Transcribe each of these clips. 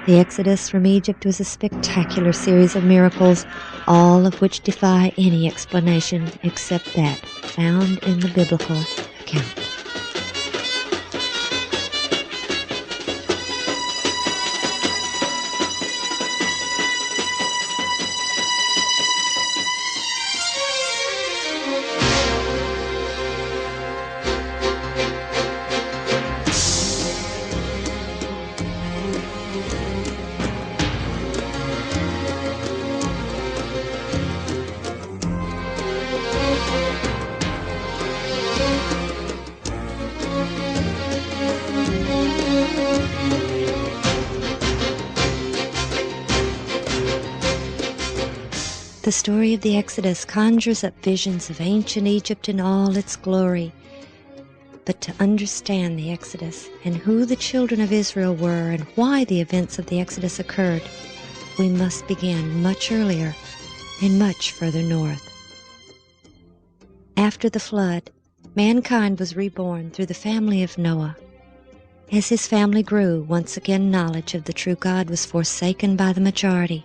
The Exodus from Egypt was a spectacular series of miracles, all of which defy any explanation except that found in the biblical account. The story of the Exodus conjures up visions of ancient Egypt in all its glory. But to understand the Exodus and who the children of Israel were and why the events of the Exodus occurred, we must begin much earlier and much further north. After the flood, mankind was reborn through the family of Noah. As his family grew, once again knowledge of the true God was forsaken by the majority.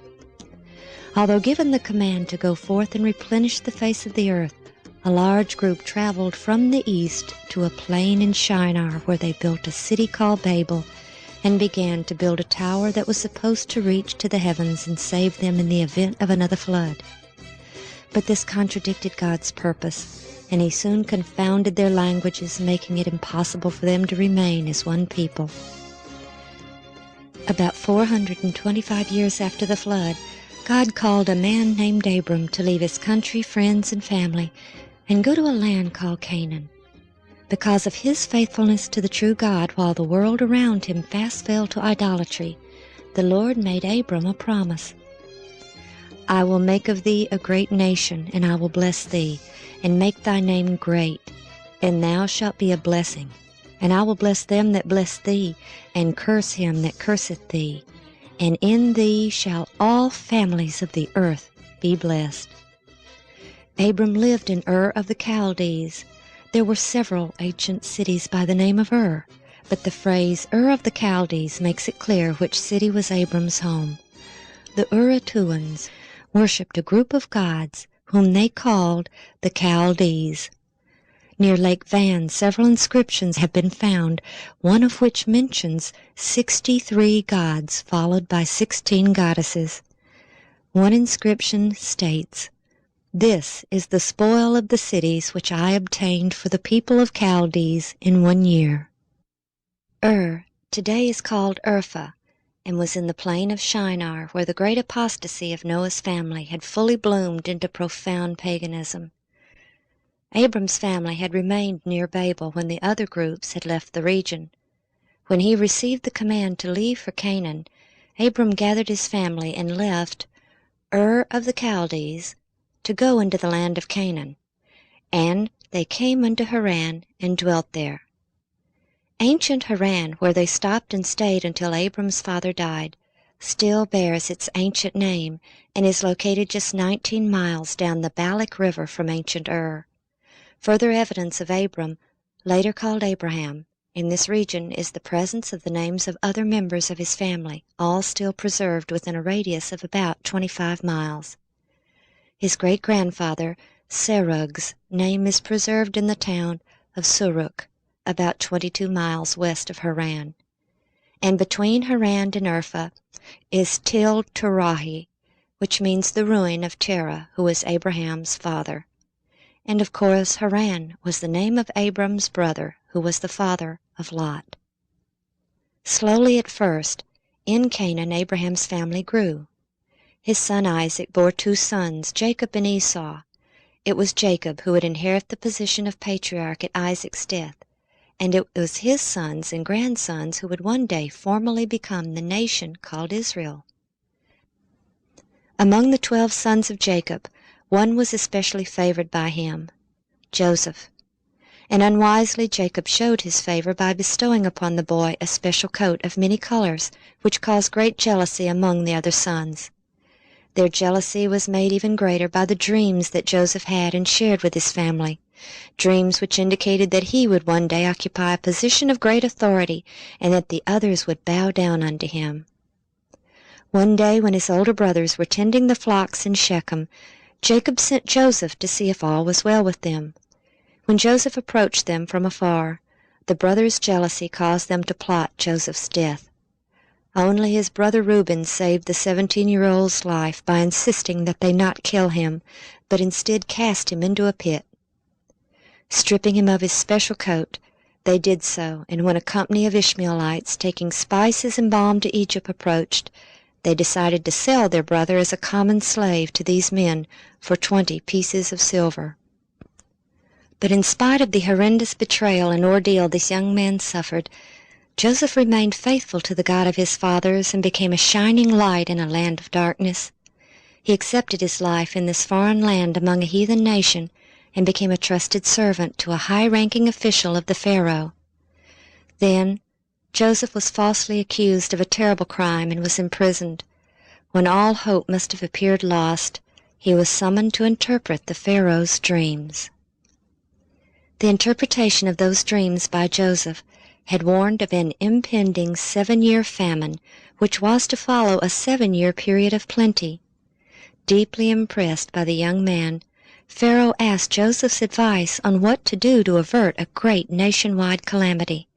Although given the command to go forth and replenish the face of the earth, a large group traveled from the east to a plain in Shinar where they built a city called Babel and began to build a tower that was supposed to reach to the heavens and save them in the event of another flood. But this contradicted God's purpose, and he soon confounded their languages, making it impossible for them to remain as one people. About 425 years after the flood, God called a man named Abram to leave his country, friends, and family and go to a land called Canaan. Because of his faithfulness to the true God while the world around him fast fell to idolatry, the Lord made Abram a promise. "I will make of thee a great nation, and I will bless thee, and make thy name great, and thou shalt be a blessing. And I will bless them that bless thee, and curse him that curseth thee. And in thee shall all families of the earth be blessed." Abram lived in Ur of the Chaldees. There were several ancient cities by the name of Ur, but the phrase Ur of the Chaldees makes it clear which city was Abram's home. The Urartuans worshipped a group of gods whom they called the Chaldees. Near Lake Van, several inscriptions have been found, one of which mentions 63 gods followed by 16 goddesses. One inscription states, "This is the spoil of the cities which I obtained for the people of Chaldees in 1 year." Ur today is called Urfa, and was in the plain of Shinar, where the great apostasy of Noah's family had fully bloomed into profound paganism. Abram's family had remained near Babel when the other groups had left the region. When he received the command to leave for Canaan, Abram gathered his family and left Ur of the Chaldees to go into the land of Canaan. And they came unto Haran and dwelt there. Ancient Haran, where they stopped and stayed until Abram's father died, still bears its ancient name and is located just 19 miles down the Balak River from ancient Ur. Further evidence of Abram, later called Abraham, in this region is the presence of the names of other members of his family, all still preserved within a radius of about 25 miles. His great-grandfather, Serug's, name is preserved in the town of Suruk, about 22 miles west of Haran. And between Haran and Urfa is Tel Terahi, which means the ruin of Terah, who was Abraham's father. And of course Haran was the name of Abram's brother, who was the father of Lot. Slowly at first, in Canaan Abraham's family grew. His son Isaac bore 2 sons, Jacob and Esau. It was Jacob who would inherit the position of patriarch at Isaac's death, and it was his sons and grandsons who would one day formally become the nation called Israel. Among the 12 sons of Jacob, one was especially favored by him, Joseph. And unwisely Jacob showed his favor by bestowing upon the boy a special coat of many colors, which caused great jealousy among the other sons. Their jealousy was made even greater by the dreams that Joseph had and shared with his family, dreams which indicated that he would one day occupy a position of great authority and that the others would bow down unto him. One day when his older brothers were tending the flocks in Shechem, Jacob sent Joseph to see if all was well with them. When Joseph approached them from afar, the brothers' jealousy caused them to plot Joseph's death. Only his brother Reuben saved the 17-year-old's life by insisting that they not kill him, but instead cast him into a pit. Stripping him of his special coat, they did so, and when a company of Ishmaelites taking spices and balm to Egypt approached, they decided to sell their brother as a common slave to these men for 20 pieces of silver. But in spite of the horrendous betrayal and ordeal this young man suffered, Joseph remained faithful to the God of his fathers and became a shining light in a land of darkness. He accepted his life in this foreign land among a heathen nation and became a trusted servant to a high-ranking official of the Pharaoh. Then Joseph was falsely accused of a terrible crime and was imprisoned. When all hope must have appeared lost, he was summoned to interpret the Pharaoh's dreams. The interpretation of those dreams by Joseph had warned of an impending 7-year famine, which was to follow a 7-year period of plenty. Deeply impressed by the young man, Pharaoh asked Joseph's advice on what to do to avert a great nationwide calamity,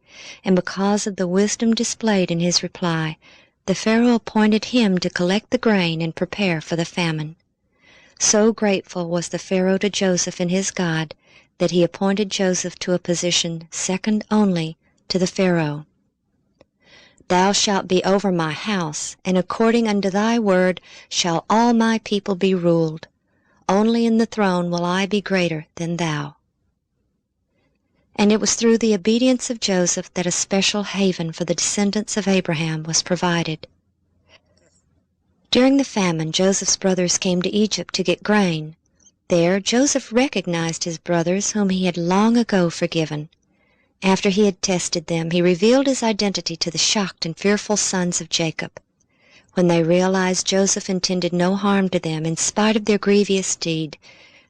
and because of the wisdom displayed in his reply, the Pharaoh appointed him to collect the grain and prepare for the famine. So grateful was the Pharaoh to Joseph and his God that he appointed Joseph to a position second only to the Pharaoh. "Thou shalt be over my house, and according unto thy word shall all my people be ruled. Only in the throne will I be greater than thou." And it was through the obedience of Joseph that a special haven for the descendants of Abraham was provided. During the famine, Joseph's brothers came to Egypt to get grain. There Joseph recognized his brothers whom he had long ago forgiven. After he had tested them, he revealed his identity to the shocked and fearful sons of Jacob. When they realized Joseph intended no harm to them in spite of their grievous deed,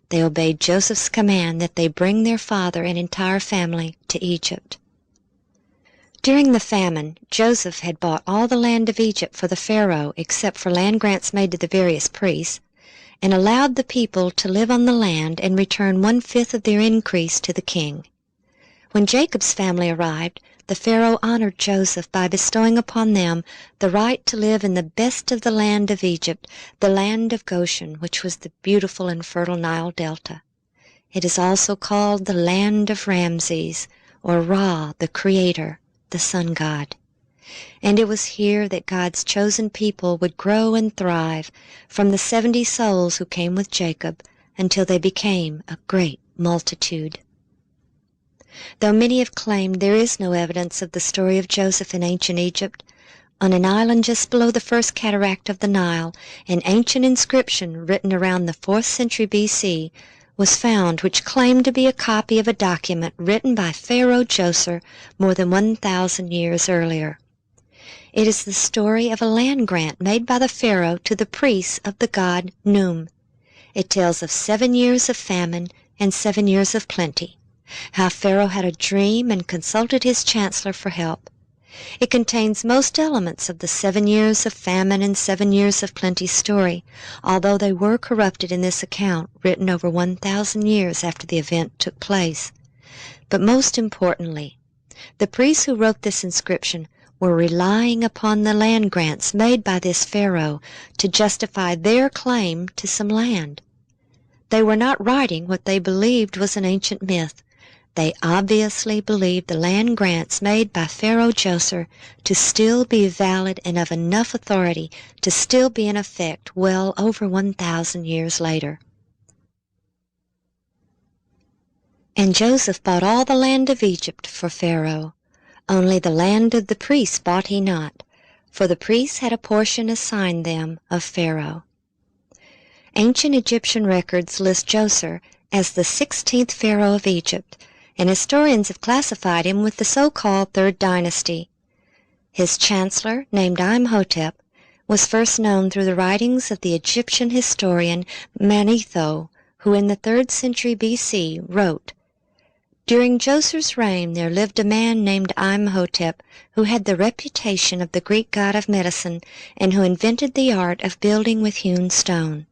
they obeyed Joseph's command that they bring their father and entire family to Egypt. During the famine, Joseph had bought all the land of Egypt for the Pharaoh except for land grants made to the various priests, and allowed the people to live on the land and return 1/5 of their increase to the king. When Jacob's family arrived, the Pharaoh honored Joseph by bestowing upon them the right to live in the best of the land of Egypt, the land of Goshen, which was the beautiful and fertile Nile Delta. It is also called the land of Ramses, or Ra, the Creator, the sun god. And it was here that God's chosen people would grow and thrive, from the 70 souls who came with Jacob until they became a great multitude. Though many have claimed there is no evidence of the story of Joseph in ancient Egypt, on an island just below the first cataract of the Nile, an ancient inscription written around the 4th century B.C. was found which claimed to be a copy of a document written by Pharaoh Djoser more than 1,000 years earlier. It is the story of a land grant made by the Pharaoh to the priests of the god Num. It tells of 7 years of famine and 7 years of plenty, how Pharaoh had a dream and consulted his chancellor for help. It contains most elements of the 7 years of famine and 7 years of plenty story, although they were corrupted in this account written over 1,000 years after the event took place. But most importantly, the priests who wrote this inscription were relying upon the land grants made by this Pharaoh to justify their claim to some land. They were not writing what they believed was an ancient myth. They obviously believed the land grants made by Pharaoh Djoser to still be valid and of enough authority to still be in effect well over 1,000 years later. And Joseph bought all the land of Egypt for Pharaoh. Only the land of the priests bought he not, for the priests had a portion assigned them of Pharaoh. Ancient Egyptian records list Djoser as the 16th Pharaoh of Egypt, and historians have classified him with the so-called Third Dynasty. His chancellor, named Imhotep, was first known through the writings of the Egyptian historian Manetho, who in the 3rd century B.C. wrote, During Djoser's reign there lived a man named Imhotep who had the reputation of the Greek god of medicine and who invented the art of building with hewn stone.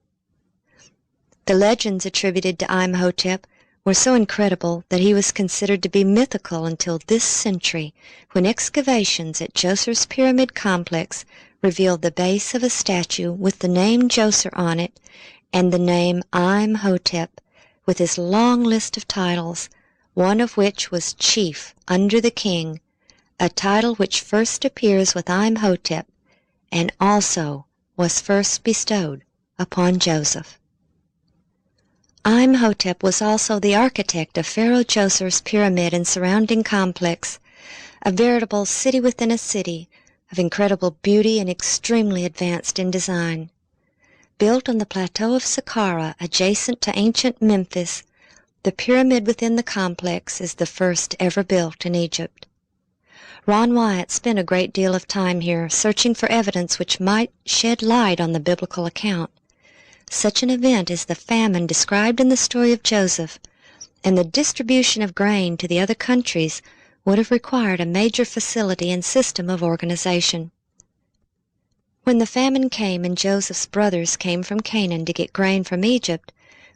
The legends attributed to Imhotep were so incredible that he was considered to be mythical until this century, when excavations at Djoser's Pyramid Complex revealed the base of a statue with the name Djoser on it and the name Imhotep, with his long list of titles, one of which was Chief under the King, a title which first appears with Imhotep and also was first bestowed upon Joseph. Imhotep was also the architect of Pharaoh Djoser's pyramid and surrounding complex, a veritable city within a city of incredible beauty and extremely advanced in design. Built on the plateau of Saqqara adjacent to ancient Memphis, the pyramid within the complex is the first ever built in Egypt. Ron Wyatt spent a great deal of time here searching for evidence which might shed light on the biblical account. Such an event as the famine described in the story of Joseph and the distribution of grain to the other countries would have required a major facility and system of organization. When the famine came and Joseph's brothers came from Canaan to get grain from Egypt,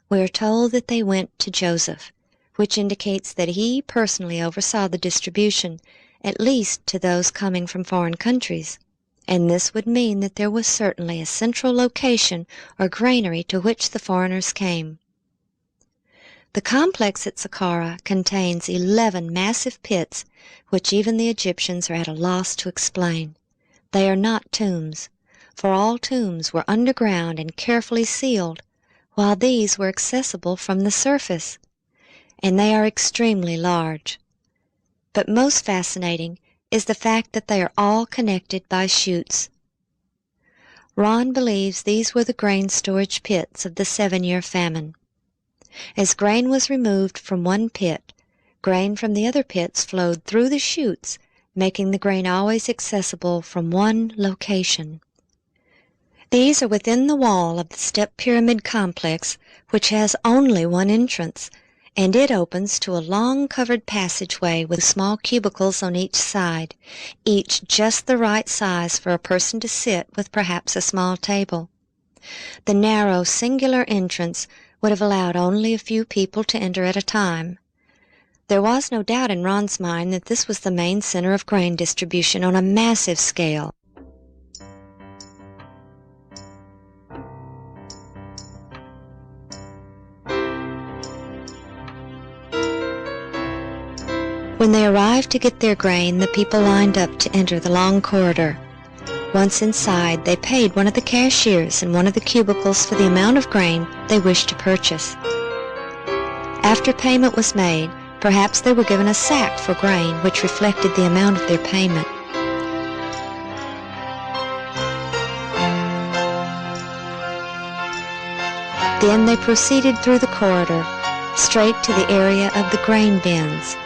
we are told that they went to Joseph, which indicates that he personally oversaw the distribution, at least to those coming from foreign countries, and this would mean that there was certainly a central location or granary to which the foreigners came. The complex at Saqqara contains 11 massive pits, which even the Egyptians are at a loss to explain. They are not tombs, for all tombs were underground and carefully sealed, while these were accessible from the surface, and they are extremely large. But most fascinating is the fact that they are all connected by chutes. Ron believes these were the grain storage pits of the 7-year famine. As grain was removed from one pit, grain from the other pits flowed through the chutes, making the grain always accessible from one location. These are within the wall of the step pyramid complex, which has only one entrance, and it opens to a long covered passageway with small cubicles on each side, each just the right size for a person to sit with perhaps a small table. The narrow, singular entrance would have allowed only a few people to enter at a time. There was no doubt in Ron's mind that this was the main center of grain distribution on a massive scale. When they arrived to get their grain, the people lined up to enter the long corridor. Once inside, they paid one of the cashiers in one of the cubicles for the amount of grain they wished to purchase. After payment was made, perhaps they were given a sack for grain which reflected the amount of their payment. Then they proceeded through the corridor, straight to the area of the grain bins.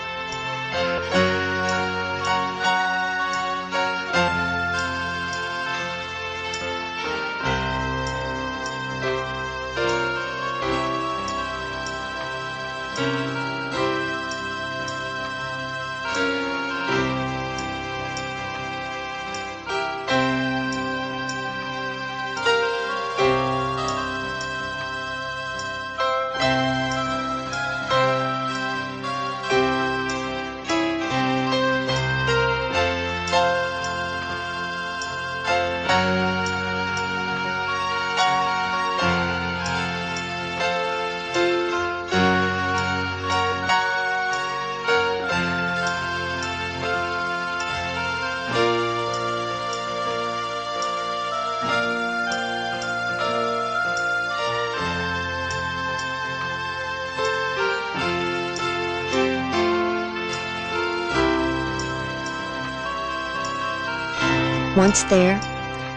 Once there,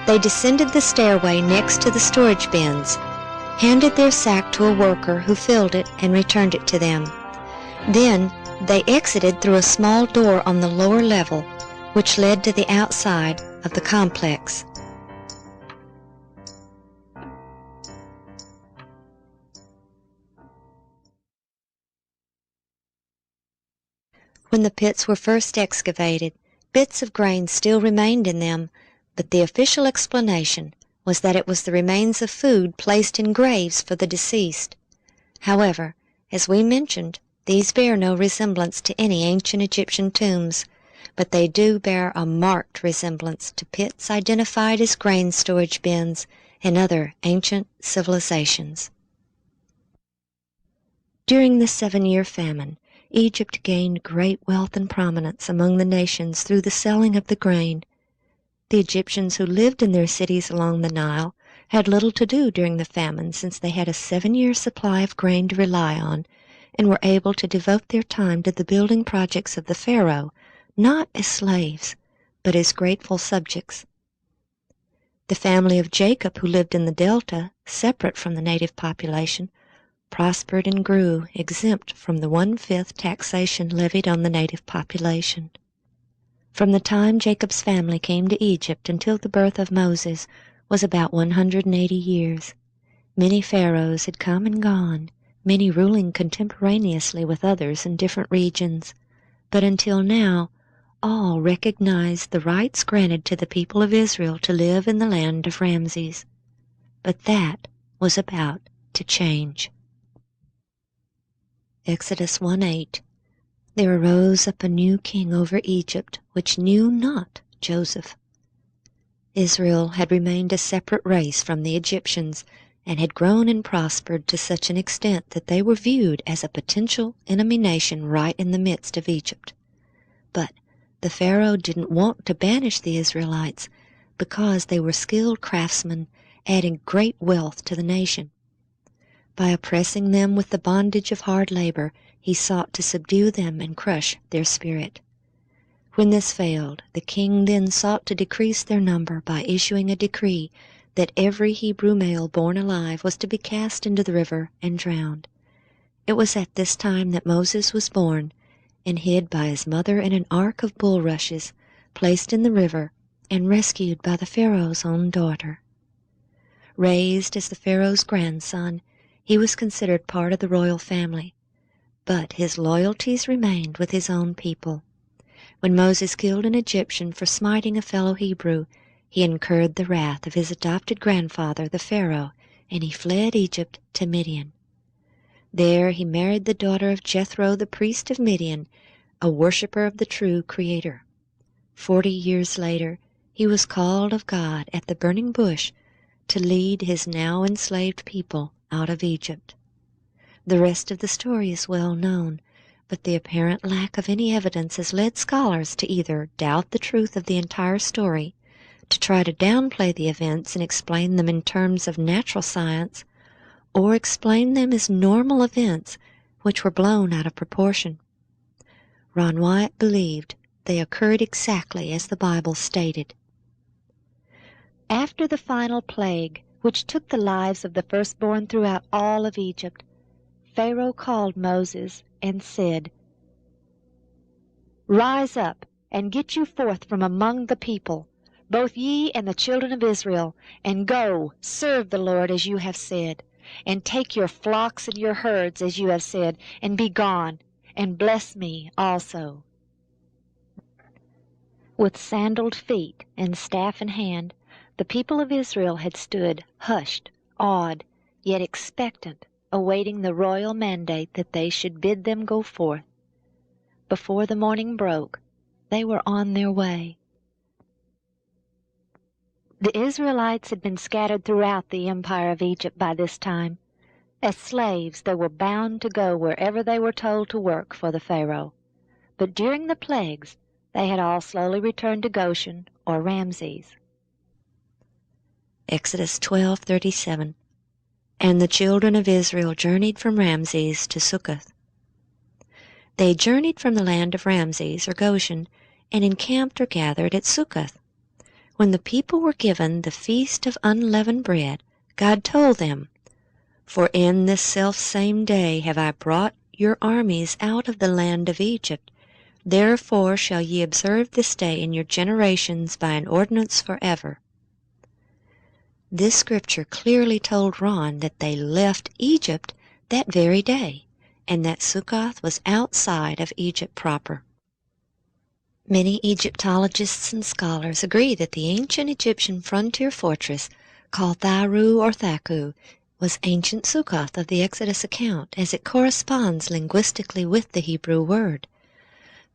they descended the stairway next to the storage bins, handed their sack to a worker who filled it and returned it to them. Then they exited through a small door on the lower level, which led to the outside of the complex. When the pits were first excavated, bits of grain still remained in them, but the official explanation was that it was the remains of food placed in graves for the deceased. However, as we mentioned, these bear no resemblance to any ancient Egyptian tombs, but they do bear a marked resemblance to pits identified as grain storage bins in other ancient civilizations. During the 7-year famine, Egypt gained great wealth and prominence among the nations through the selling of the grain. The Egyptians who lived in their cities along the Nile had little to do during the famine, since they had a 7-year supply of grain to rely on, and were able to devote their time to the building projects of the Pharaoh, not as slaves, but as grateful subjects. The family of Jacob, who lived in the Delta, separate from the native population, prospered and grew, exempt from the 1/5 taxation levied on the native population. From the time Jacob's family came to Egypt until the birth of Moses was about 180 years. Many pharaohs had come and gone, many ruling contemporaneously with others in different regions, but until now all recognized the rights granted to the people of Israel to live in the land of Ramses. But that was about to change. Exodus 1:8. There arose up a new king over Egypt, which knew not Joseph. Israel had remained a separate race from the Egyptians, and had grown and prospered to such an extent that they were viewed as a potential enemy nation right in the midst of Egypt. But the Pharaoh didn't want to banish the Israelites because they were skilled craftsmen, adding great wealth to the nation. By oppressing them with the bondage of hard labor, he sought to subdue them and crush their spirit. When this failed, the king then sought to decrease their number by issuing a decree that every Hebrew male born alive was to be cast into the river and drowned. It was at this time that Moses was born, and hid by his mother in an ark of bulrushes, placed in the river, and rescued by the Pharaoh's own daughter. Raised as the Pharaoh's grandson, he was considered part of the royal family, but his loyalties remained with his own people. When Moses killed an Egyptian for smiting a fellow Hebrew, he incurred the wrath of his adopted grandfather, the Pharaoh, and he fled Egypt to Midian. There he married the daughter of Jethro, the priest of Midian, a worshipper of the true Creator. 40 years later, he was called of God at the burning bush to lead his now enslaved people out of Egypt. The rest of the story is well known, but the apparent lack of any evidence has led scholars to either doubt the truth of the entire story, to try to downplay the events and explain them in terms of natural science, or explain them as normal events which were blown out of proportion. Ron Wyatt believed they occurred exactly as the Bible stated. After the final plague, which took the lives of the firstborn throughout all of Egypt, Pharaoh called Moses and said, "Rise up, and get you forth from among the people, both ye and the children of Israel, and go, serve the Lord as you have said, and take your flocks and your herds as you have said, and be gone, and bless me also." With sandaled feet and staff in hand, the people of Israel had stood hushed, awed, yet expectant, awaiting the royal mandate that they should bid them go forth. Before the morning broke, they were on their way. The Israelites had been scattered throughout the empire of Egypt by this time. As slaves, they were bound to go wherever they were told to work for the Pharaoh. But during the plagues, they had all slowly returned to Goshen or Ramses. Exodus 12:37. And the children of Israel journeyed from Ramses to Succoth. They journeyed from the land of Ramses or Goshen, and encamped or gathered at Succoth. When the people were given the feast of unleavened bread, God told them, "For in this selfsame day have I brought your armies out of the land of Egypt. Therefore shall ye observe this day in your generations by an ordinance forever." This scripture clearly told Ron that they left Egypt that very day, and that Succoth was outside of Egypt proper. Many Egyptologists and scholars agree that the ancient Egyptian frontier fortress, called Tharu or Thaku, was ancient Succoth of the Exodus account, as it corresponds linguistically with the Hebrew word.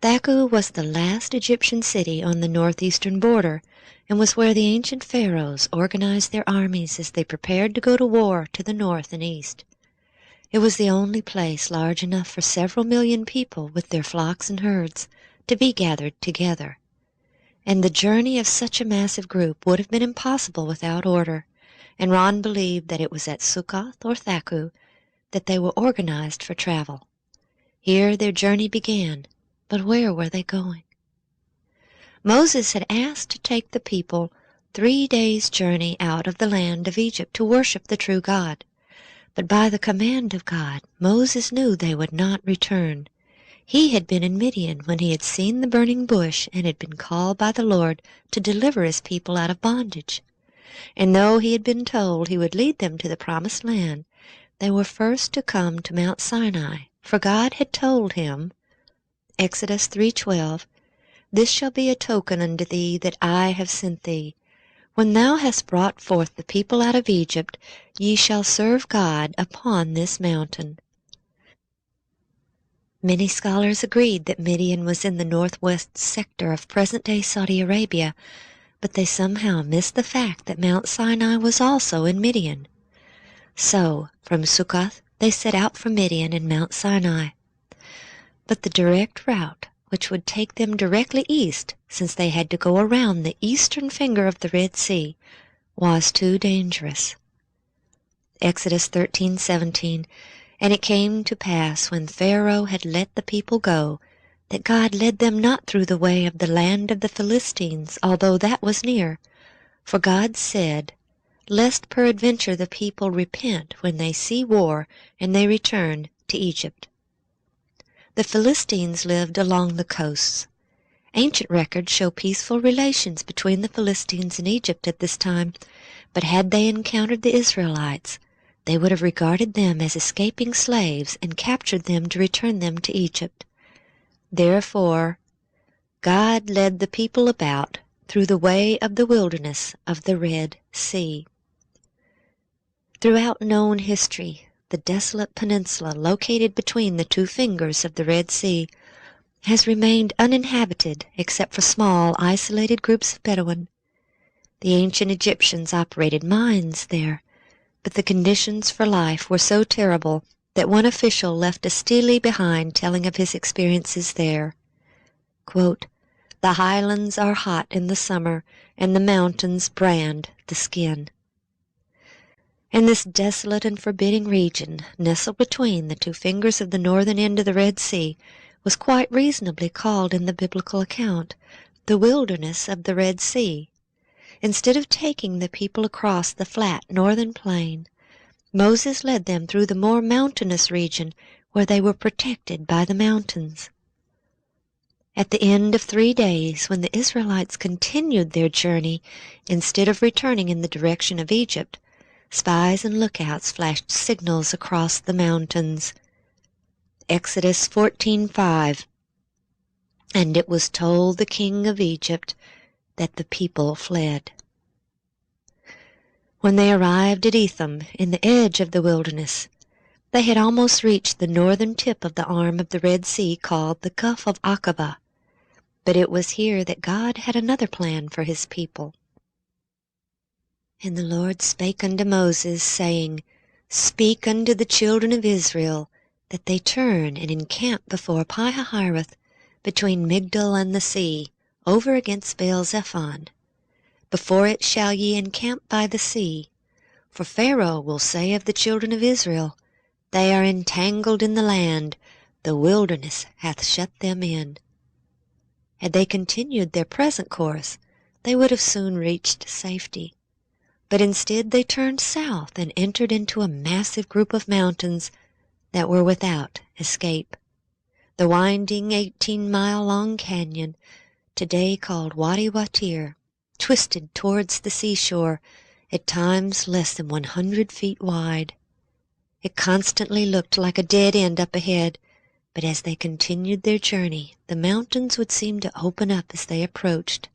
Thaku was the last Egyptian city on the northeastern border, and was where the ancient pharaohs organized their armies as they prepared to go to war to the north and east. It was the only place large enough for several million people with their flocks and herds to be gathered together. And the journey of such a massive group would have been impossible without order, and Ron believed that it was at Succoth or Thaku that they were organized for travel. Here their journey began, but where were they going? Moses had asked to take the people 3 days' journey out of the land of Egypt to worship the true God. But by the command of God, Moses knew they would not return. He had been in Midian when he had seen the burning bush and had been called by the Lord to deliver his people out of bondage. And though he had been told he would lead them to the promised land, they were first to come to Mount Sinai, for God had told him, Exodus 3:12, "This shall be a token unto thee that I have sent thee. When thou hast brought forth the people out of Egypt, ye shall serve God upon this mountain." Many scholars agreed that Midian was in the northwest sector of present-day Saudi Arabia, but they somehow missed the fact that Mount Sinai was also in Midian. So, from Succoth, they set out for Midian and Mount Sinai. But the direct route, which would take them directly east, since they had to go around the eastern finger of the Red Sea, was too dangerous. Exodus 13:17, "And it came to pass, when Pharaoh had let the people go, that God led them not through the way of the land of the Philistines, although that was near. For God said, Lest peradventure the people repent when they see war, and they return to Egypt." The Philistines lived along the coasts. Ancient records show peaceful relations between the Philistines and Egypt at this time, but had they encountered the Israelites, they would have regarded them as escaping slaves and captured them to return them to Egypt. Therefore, God led the people about through the way of the wilderness of the Red Sea. Throughout known history, the desolate peninsula located between the two fingers of the Red Sea has remained uninhabited except for small, isolated groups of Bedouin. The ancient Egyptians operated mines there, but the conditions for life were so terrible that one official left a stele behind telling of his experiences there. Quote, "The highlands are hot in the summer, and the mountains brand the skin." And this desolate and forbidding region, nestled between the two fingers of the northern end of the Red Sea, was quite reasonably called in the biblical account the wilderness of the Red Sea. Instead of taking the people across the flat northern plain, Moses led them through the more mountainous region where they were protected by the mountains. At the end of 3 days, when the Israelites continued their journey, instead of returning in the direction of Egypt, spies and lookouts flashed signals across the mountains. Exodus 14:5, "And it was told the king of Egypt that the people fled." When they arrived at Etham, in the edge of the wilderness, they had almost reached the northern tip of the arm of the Red Sea called the Gulf of Aqaba. But it was here that God had another plan for his people. "And the Lord spake unto Moses, saying, Speak unto the children of Israel, that they turn and encamp before Pi-hahiroth, between Migdol and the sea, over against Baal-zephon. Before it shall ye encamp by the sea. For Pharaoh will say of the children of Israel, They are entangled in the land, the wilderness hath shut them in." Had they continued their present course, they would have soon reached safety. But instead they turned south and entered into a massive group of mountains that were without escape. The winding 18-mile-long canyon, today called Wadi Watir, twisted towards the seashore, at times less than 100 feet wide. It constantly looked like a dead end up ahead, But as they continued their journey, the mountains would seem to open up as they approached.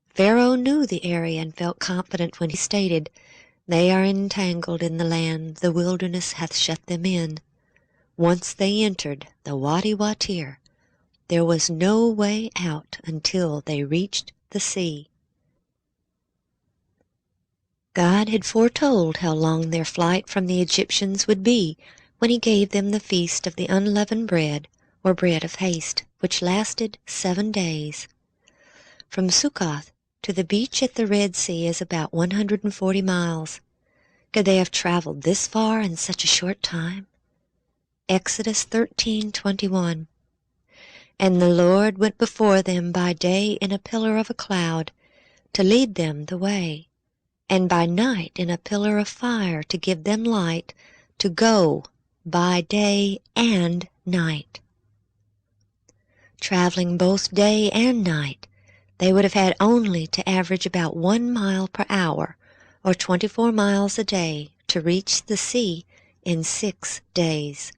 Pharaoh knew the area and felt confident when he stated, "They are entangled in the land, the wilderness hath shut them in." Once they entered the Wadi Watir, there was no way out until they reached the sea. God had foretold how long their flight from the Egyptians would be when he gave them the feast of the unleavened bread, or bread of haste, which lasted 7 days. From Sukkoth to the beach at the Red Sea is about 140 miles. Could they have traveled this far in such a short time? Exodus 13:21. And the Lord went before them by day in a pillar of a cloud, to lead them the way, and by night in a pillar of fire to give them light, to go by day and night. Traveling both day and night, they would have had only to average about 1 mile per hour, or 24 miles a day, to reach the sea in 6 days.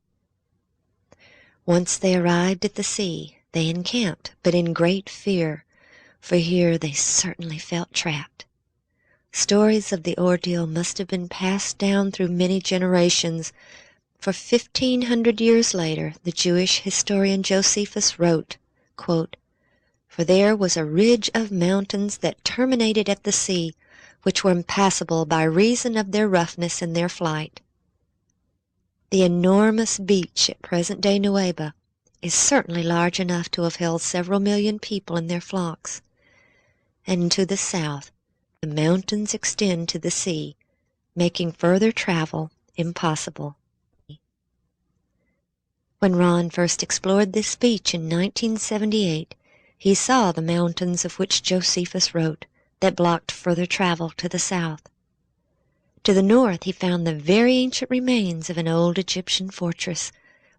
Once they arrived at the sea, they encamped, but in great fear, for here they certainly felt trapped. Stories of the ordeal must have been passed down through many generations, for 1,500 years later the Jewish historian Josephus wrote, quote, "For there was a ridge of mountains that terminated at the sea, which were impassable by reason of their roughness in their flight." The enormous beach at present-day Nuweiba is certainly large enough to have held several million people in their flocks. And to the south, the mountains extend to the sea, making further travel impossible. When Ron first explored this beach in 1978, he saw the mountains of which Josephus wrote that blocked further travel to the south. To the north he found the very ancient remains of an old Egyptian fortress,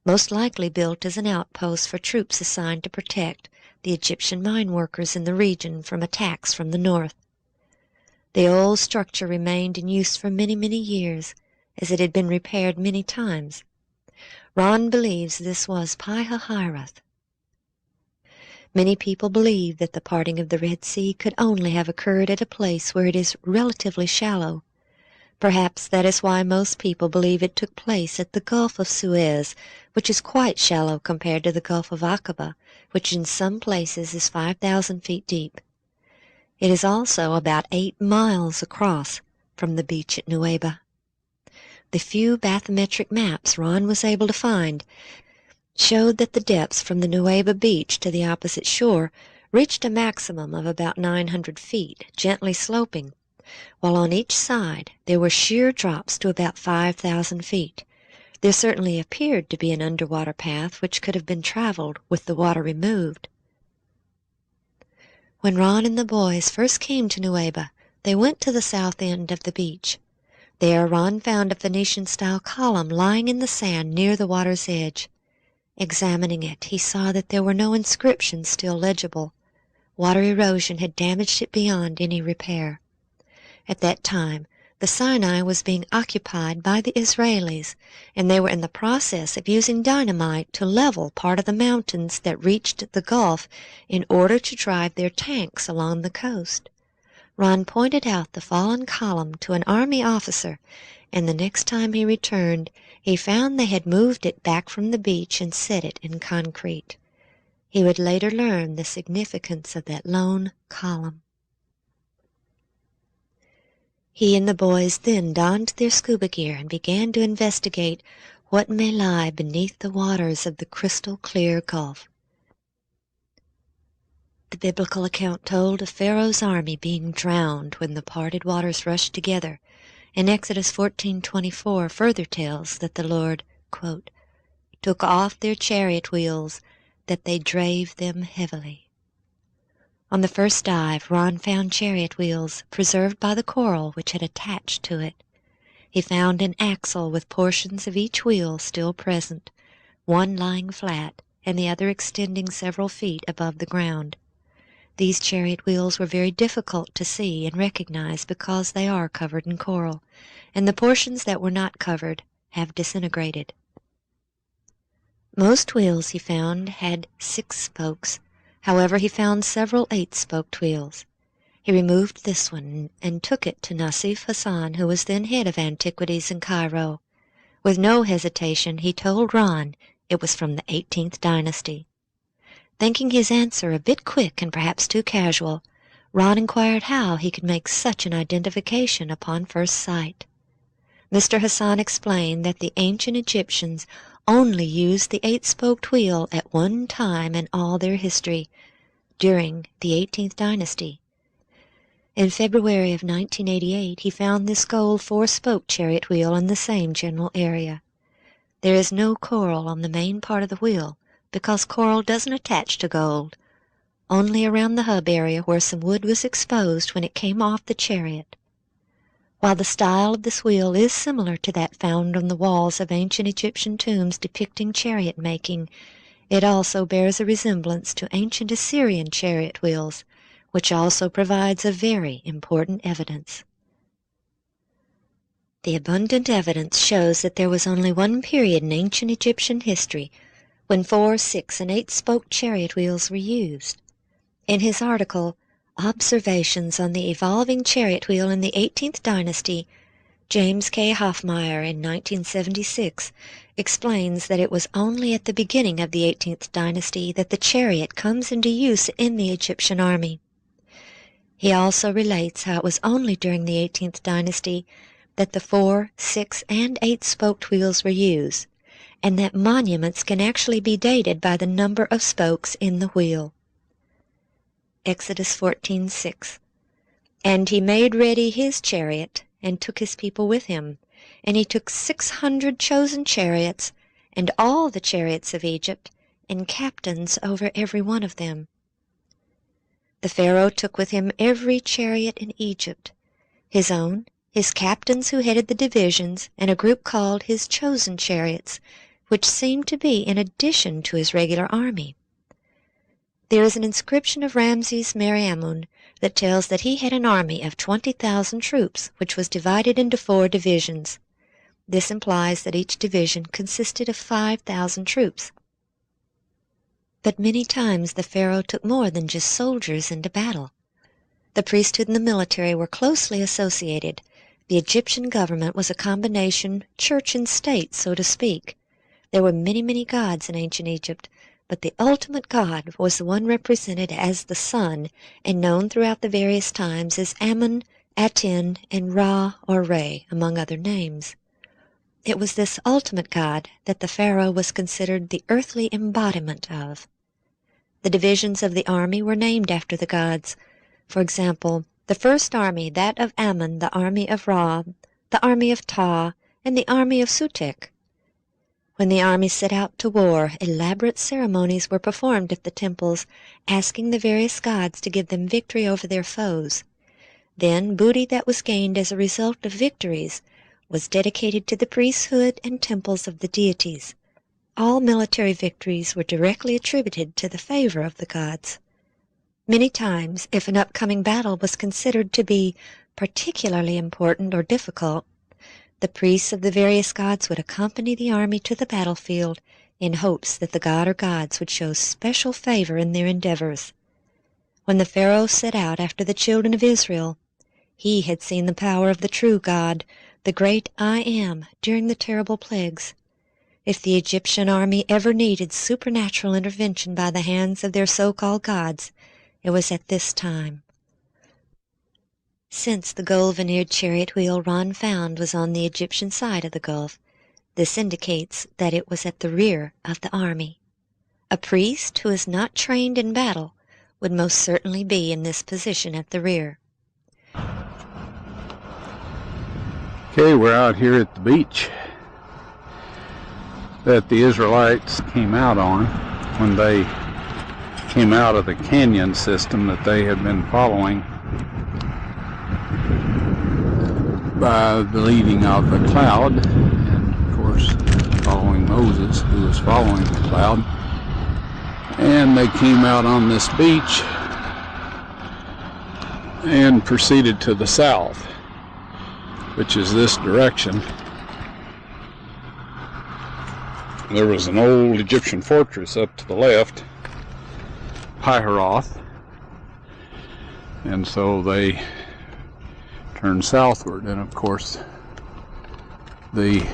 most likely built as an outpost for troops assigned to protect the Egyptian mine workers in the region from attacks from the north. The old structure remained in use for many, many years, as it had been repaired many times. Ron believes this was Pi-hahiroth. Many people believe that the parting of the Red Sea could only have occurred at a place where it is relatively shallow. Perhaps that is why most people believe it took place at the Gulf of Suez, which is quite shallow compared to the Gulf of Aqaba, which in some places is 5,000 feet deep. It is also about 8 miles across from the beach at Nuweiba. The few bathymetric maps Ron was able to find showed that the depths from the Nuweiba beach to the opposite shore reached a maximum of about 900 feet, gently sloping, while on each side there were sheer drops to about 5,000 feet. There certainly appeared to be an underwater path which could have been traveled with the water removed. When Ron and the boys first came to Nuweiba, they went to the south end of the beach. There Ron found a Phoenician-style column lying in the sand near the water's edge. Examining it, he saw that there were no inscriptions still legible. Water erosion had damaged it beyond any repair. At that time, the Sinai was being occupied by the Israelis, and they were in the process of using dynamite to level part of the mountains that reached the Gulf in order to drive their tanks along the coast. Ron pointed out the fallen column to an army officer, and the next time he returned, he found they had moved it back from the beach and set it in concrete. He would later learn the significance of that lone column. He and the boys then donned their scuba gear and began to investigate what may lie beneath the waters of the crystal-clear Gulf. The biblical account told of Pharaoh's army being drowned when the parted waters rushed together, and Exodus 14:24 further tells that the Lord, quote, "took off their chariot wheels, that they drave them heavily." On the first dive, Ron found chariot wheels preserved by the coral which had attached to it. He found an axle with portions of each wheel still present, one lying flat and the other extending several feet above the ground. These chariot wheels were very difficult to see and recognize because they are covered in coral, and the portions that were not covered have disintegrated. Most wheels he found had 6 spokes. However, he found several 8-spoked wheels. He removed this one and took it to Nassif Hassan, who was then head of antiquities in Cairo. With no hesitation, he told Ron it was from the 18th dynasty. Thinking his answer a bit quick and perhaps too casual, Ron inquired how he could make such an identification upon first sight. Mr. Hassan explained that the ancient Egyptians only used the 8-spoked wheel at one time in all their history, during the 18th dynasty. In February of 1988, he found this gold 4-spoked chariot wheel in the same general area. There is no coral on the main part of the wheel, because coral doesn't attach to gold, only around the hub area where some wood was exposed when it came off the chariot. While the style of this wheel is similar to that found on the walls of ancient Egyptian tombs depicting chariot making, it also bears a resemblance to ancient Assyrian chariot wheels, which also provides a very important evidence. The abundant evidence shows that there was only one period in ancient Egyptian history when 4, 6, and 8-spoked chariot wheels were used. In his article, Observations on the Evolving Chariot Wheel in the 18th Dynasty, James K. Hoffmeyer in 1976 explains that it was only at the beginning of the 18th Dynasty that the chariot comes into use in the Egyptian army. He also relates how it was only during the 18th Dynasty that the 4, 6, and 8-spoked wheels were used, and that monuments can actually be dated by the number of spokes in the wheel. Exodus 14:6. And he made ready his chariot, and took his people with him. And he took 600 chosen chariots, and all the chariots of Egypt, and captains over every one of them. The Pharaoh took with him every chariot in Egypt, his own, his captains who headed the divisions, and a group called his chosen chariots, which seemed to be in addition to his regular army. There is an inscription of Ramses Meriamun that tells that he had an army of 20,000 troops, which was divided into 4 divisions. This implies that each division consisted of 5,000 troops. But many times the Pharaoh took more than just soldiers into battle. The priesthood and the military were closely associated. The Egyptian government was a combination church and state, so to speak. There were many, many gods in ancient Egypt, but the ultimate god was the one represented as the sun and known throughout the various times as Amun, Aten, and Ra or Re, among other names. It was this ultimate god that the Pharaoh was considered the earthly embodiment of. The divisions of the army were named after the gods. For example, the first army, that of Amun, the army of Ra, the army of Ta, and the army of Sutek. When the army set out to war, elaborate ceremonies were performed at the temples, asking the various gods to give them victory over their foes. Then booty that was gained as a result of victories was dedicated to the priesthood and temples of the deities. All military victories were directly attributed to the favor of the gods. Many times, if an upcoming battle was considered to be particularly important or difficult, the priests of the various gods would accompany the army to the battlefield in hopes that the god or gods would show special favor in their endeavors. When the Pharaoh set out after the children of Israel, he had seen the power of the true God, the great I Am, during the terrible plagues. If the Egyptian army ever needed supernatural intervention by the hands of their so-called gods, it was at this time. Since the gold-veneered chariot wheel Ron found was on the Egyptian side of the gulf, this indicates that it was at the rear of the army. A priest who is not trained in battle would most certainly be in this position at the rear. Okay, we're out here at the beach that the Israelites came out on when they came out of the canyon system that they had been following by the leading of the cloud, and of course following Moses, who was following the cloud. And they came out on this beach and proceeded to the south, which is this direction. there was an old Egyptian fortress up to the left, Pi-Hahiroth, and so they turned southward, and of course the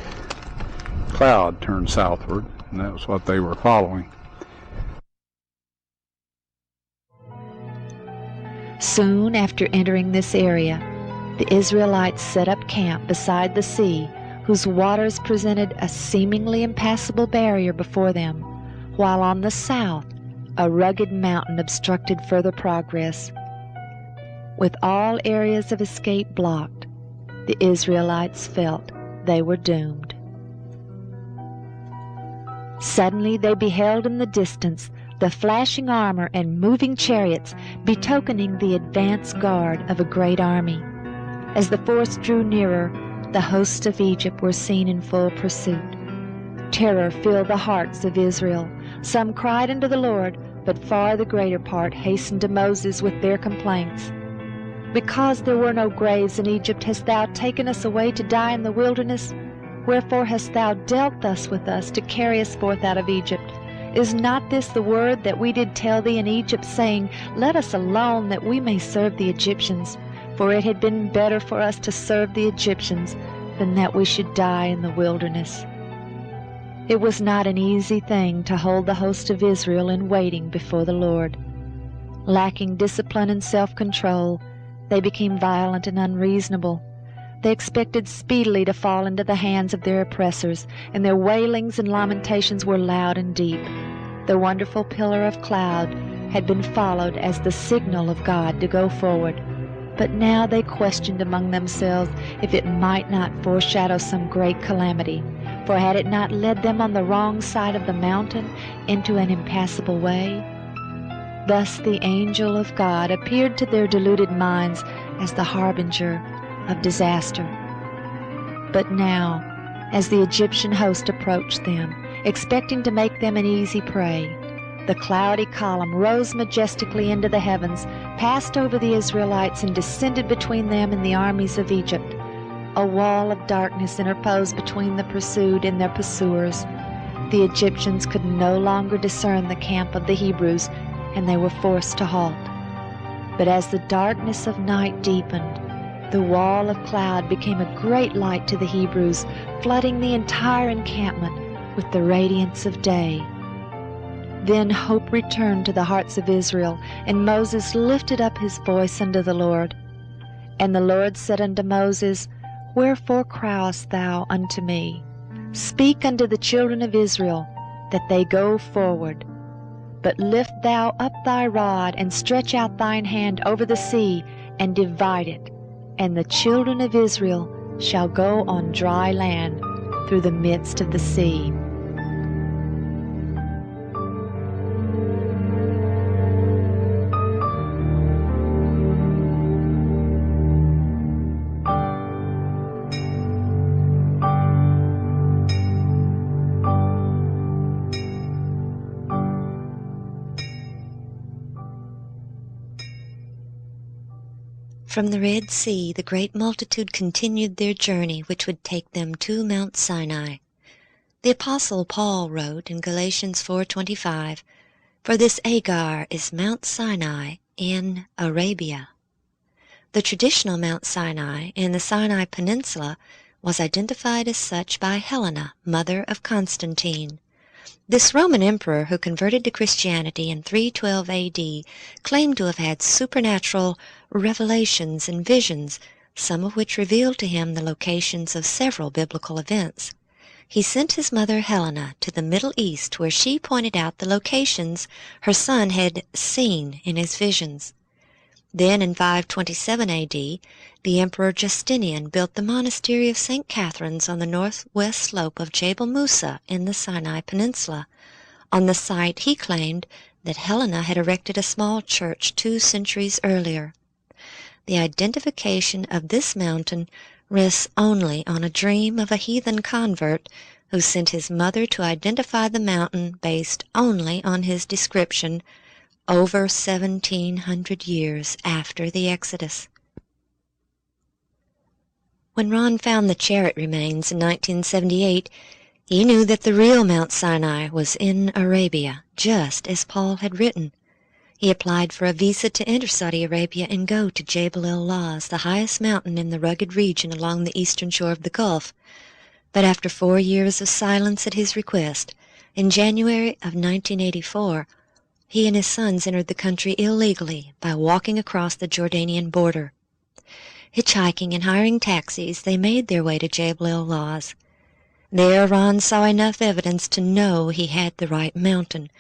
cloud turned southward, and that was what they were following. Soon after entering this area, the Israelites set up camp beside the sea, whose waters presented a seemingly impassable barrier before them, while on the south a rugged mountain obstructed further progress. With all areas of escape blocked, the Israelites felt they were doomed. Suddenly they beheld in the distance the flashing armor and moving chariots, betokening the advance guard of a great army. As the force drew nearer, the hosts of Egypt were seen in full pursuit. Terror filled the hearts of Israel. Some cried unto the Lord, but far the greater part hastened to Moses with their complaints. Because there were no graves in Egypt, hast thou taken us away to die in the wilderness? Wherefore hast thou dealt thus with us to carry us forth out of Egypt? Is not this the word that we did tell thee in Egypt, saying, Let us alone, that we may serve the Egyptians? For it had been better for us to serve the Egyptians than that we should die in the wilderness. It was not an easy thing to hold the host of Israel in waiting before the Lord. Lacking discipline and self-control, they became violent and unreasonable. They expected speedily to fall into the hands of their oppressors, and their wailings and lamentations were loud and deep. The wonderful pillar of cloud had been followed as the signal of God to go forward. But now they questioned among themselves if it might not foreshadow some great calamity, for had it not led them on the wrong side of the mountain into an impassable way? Thus the angel of God appeared to their deluded minds as the harbinger of disaster. But now, as the Egyptian host approached them, expecting to make them an easy prey, the cloudy column rose majestically into the heavens, passed over the Israelites, and descended between them and the armies of Egypt. A wall of darkness interposed between the pursued and their pursuers. The Egyptians could no longer discern the camp of the Hebrews, and they were forced to halt. But as the darkness of night deepened, the wall of cloud became a great light to the Hebrews, flooding the entire encampment with the radiance of day. Then hope returned to the hearts of Israel, and Moses lifted up his voice unto the Lord. And the Lord said unto Moses, Wherefore criest thou unto me? Speak unto the children of Israel, that they go forward. But lift thou up thy rod, and stretch out thine hand over the sea, and divide it, and the children of Israel shall go on dry land through the midst of the sea. From the Red Sea, the great multitude continued their journey, which would take them to Mount Sinai. The Apostle Paul wrote in Galatians 4:25, For this Agar is Mount Sinai in Arabia. The traditional Mount Sinai in the Sinai Peninsula was identified as such by Helena, mother of Constantine. This Roman emperor, who converted to Christianity in 312 A.D., claimed to have had supernatural revelations and visions, some of which revealed to him the locations of several biblical events. He sent his mother Helena to the Middle East, where she pointed out the locations her son had seen in his visions. Then in 527 A.D., the Emperor Justinian built the monastery of St. Catherine's on the northwest slope of Jebel Musa in the Sinai Peninsula. On the site, he claimed that Helena had erected a small church 2 centuries earlier. The identification of this mountain rests only on a dream of a heathen convert who sent his mother to identify the mountain based only on his description over 1,700 years after the Exodus. When Ron found the chariot remains in 1978, He knew that the real Mount Sinai was in Arabia, just as Paul had written. He applied for a visa to enter Saudi Arabia and go to Jebel el-Lawz, the highest mountain in the rugged region along the eastern shore of the Gulf. But after 4 years of silence at his request, in January of 1984, he and his sons entered the country illegally by walking across the Jordanian border. Hitchhiking and hiring taxis, they made their way to Jebel el-Lawz. There Ron saw enough evidence to know he had the right mountain,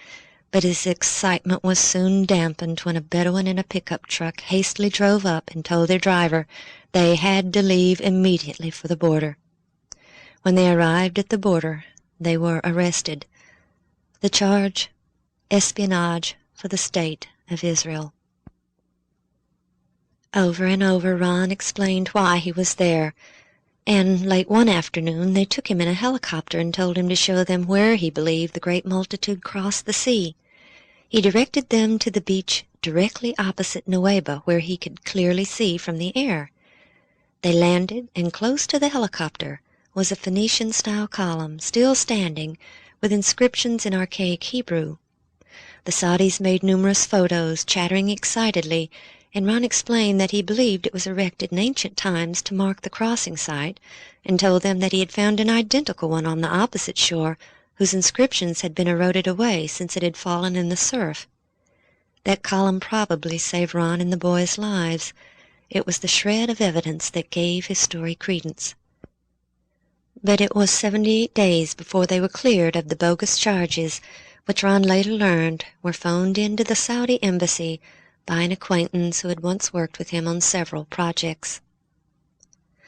but his excitement was soon dampened when a Bedouin in a pickup truck hastily drove up and told their driver they had to leave immediately for the border. When they arrived at the border, they were arrested. The charge, espionage for the State of Israel. Over and over Ron explained why he was there, and late one afternoon they took him in a helicopter and told him to show them where he believed the great multitude crossed the sea. He directed them to the beach directly opposite Nuweiba, where he could clearly see from the air. They landed, and close to the helicopter was a Phoenician-style column, still standing, with inscriptions in archaic Hebrew. The Saudis made numerous photos, chattering excitedly, and Ron explained that he believed it was erected in ancient times to mark the crossing site, and told them that he had found an identical one on the opposite shore, whose inscriptions had been eroded away since it had fallen in the surf. That column probably saved Ron and the boys' lives. It was the shred of evidence that gave his story credence. But it was 78 days before they were cleared of the bogus charges, which Ron later learned were phoned into the Saudi embassy by an acquaintance who had once worked with him on several projects.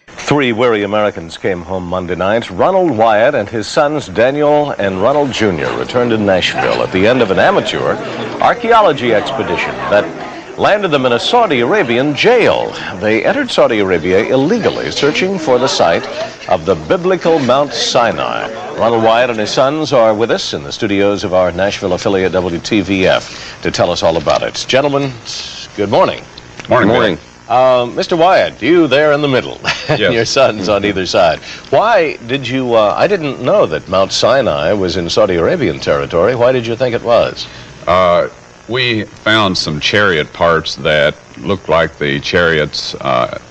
3 weary Americans came home Monday night. Ronald Wyatt and his sons Daniel and Ronald Jr. returned to Nashville at the end of an amateur archaeology expedition that landed them in a Saudi Arabian jail. They entered Saudi Arabia illegally, searching for the site of the biblical Mount Sinai. Ronald Wyatt and his sons are with us in the studios of our Nashville affiliate WTVF to tell us all about it. Gentlemen, good morning. Morning. Mr. Wyatt, you there in the middle, and Yes. your sons on either side. Why did you, I didn't know that Mount Sinai was in Saudi Arabian territory. Why did you think it was? We found some chariot parts that looked like the chariots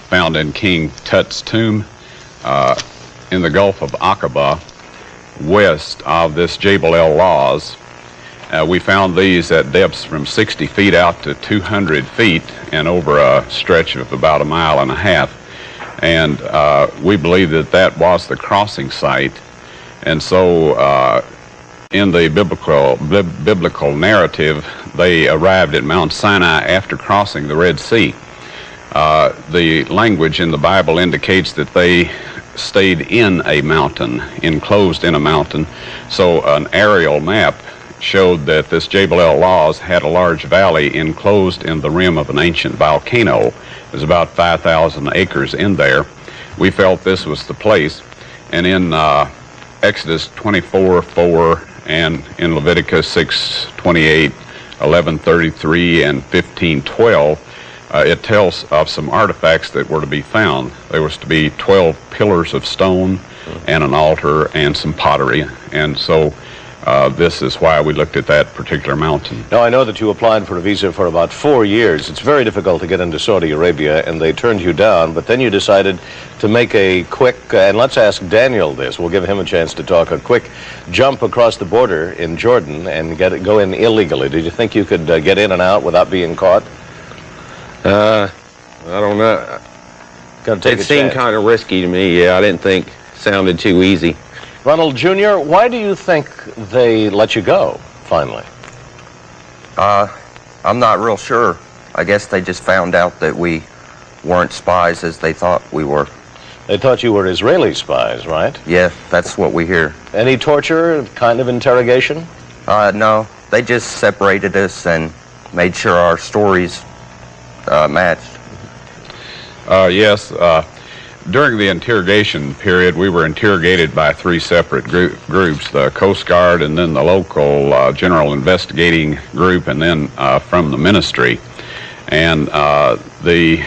found in King Tut's tomb in the Gulf of Aqaba, west of this Jebel el-Lawz. We found these at depths from 60 feet out to 200 feet and over a stretch of about 1.5 miles. And we believe that that was the crossing site. And so in the biblical narrative, they arrived at Mount Sinai after crossing the Red Sea. The language in the Bible indicates that they stayed in a mountain, enclosed in a mountain. So an aerial map showed that this Jebel el-Lawz had a large valley enclosed in the rim of an ancient volcano. There's about 5,000 acres in there. We felt this was the place. And in Exodus 24:4 and in Leviticus 6:28, 11:33, and 15:12, it tells of some artifacts that were to be found. There was to be 12 pillars of stone and an altar and some pottery. And so this is why we looked at that particular mountain. Now, I know that you applied for a visa for about 4 years. It's very difficult to get into Saudi Arabia, and they turned you down, but then you decided to make a quick, and let's ask Daniel this, we'll give him a chance to talk, a quick jump across the border in Jordan and go in illegally. Did you think you could get in and out without being caught? I don't know. Gotta take It a seemed chance. kind of risky to me. Yeah, I didn't think it sounded too easy. Ronald Jr., why do you think they let you go, finally? I'm not real sure. I guess they just found out that we weren't spies as they thought we were. They thought you were Israeli spies, right? Yeah, that's what we hear. Any torture, kind of interrogation? No, they just separated us and made sure our stories matched. Yes, during the interrogation period, we were interrogated by 3 separate groups, the Coast Guard and then the local General Investigating Group and then from the ministry. And the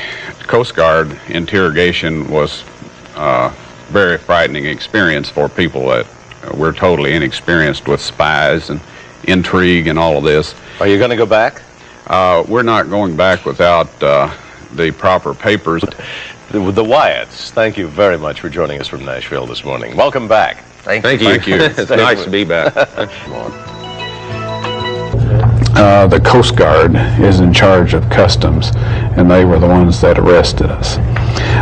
Coast Guard interrogation was a very frightening experience for people that we're totally inexperienced with spies and intrigue and all of this. Are you going to go back? We're not going back without the proper papers. The Wyatts, thank you very much for joining us from Nashville this morning. Welcome back. Thank you. Thank you. It's nice to be back. The Coast Guard is in charge of customs, and they were the ones that arrested us.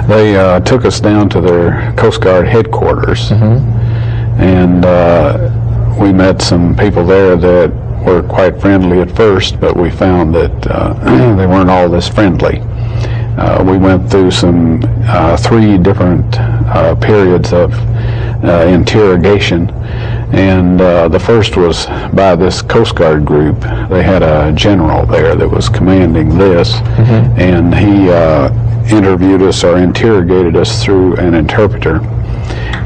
They took us down to their Coast Guard headquarters, and we met some people there that were quite friendly at first, but we found that they weren't all this friendly. We went through some 3 different periods of interrogation, and the first was by this Coast Guard group. They had a general there that was commanding this, and he interviewed us or interrogated us through an interpreter.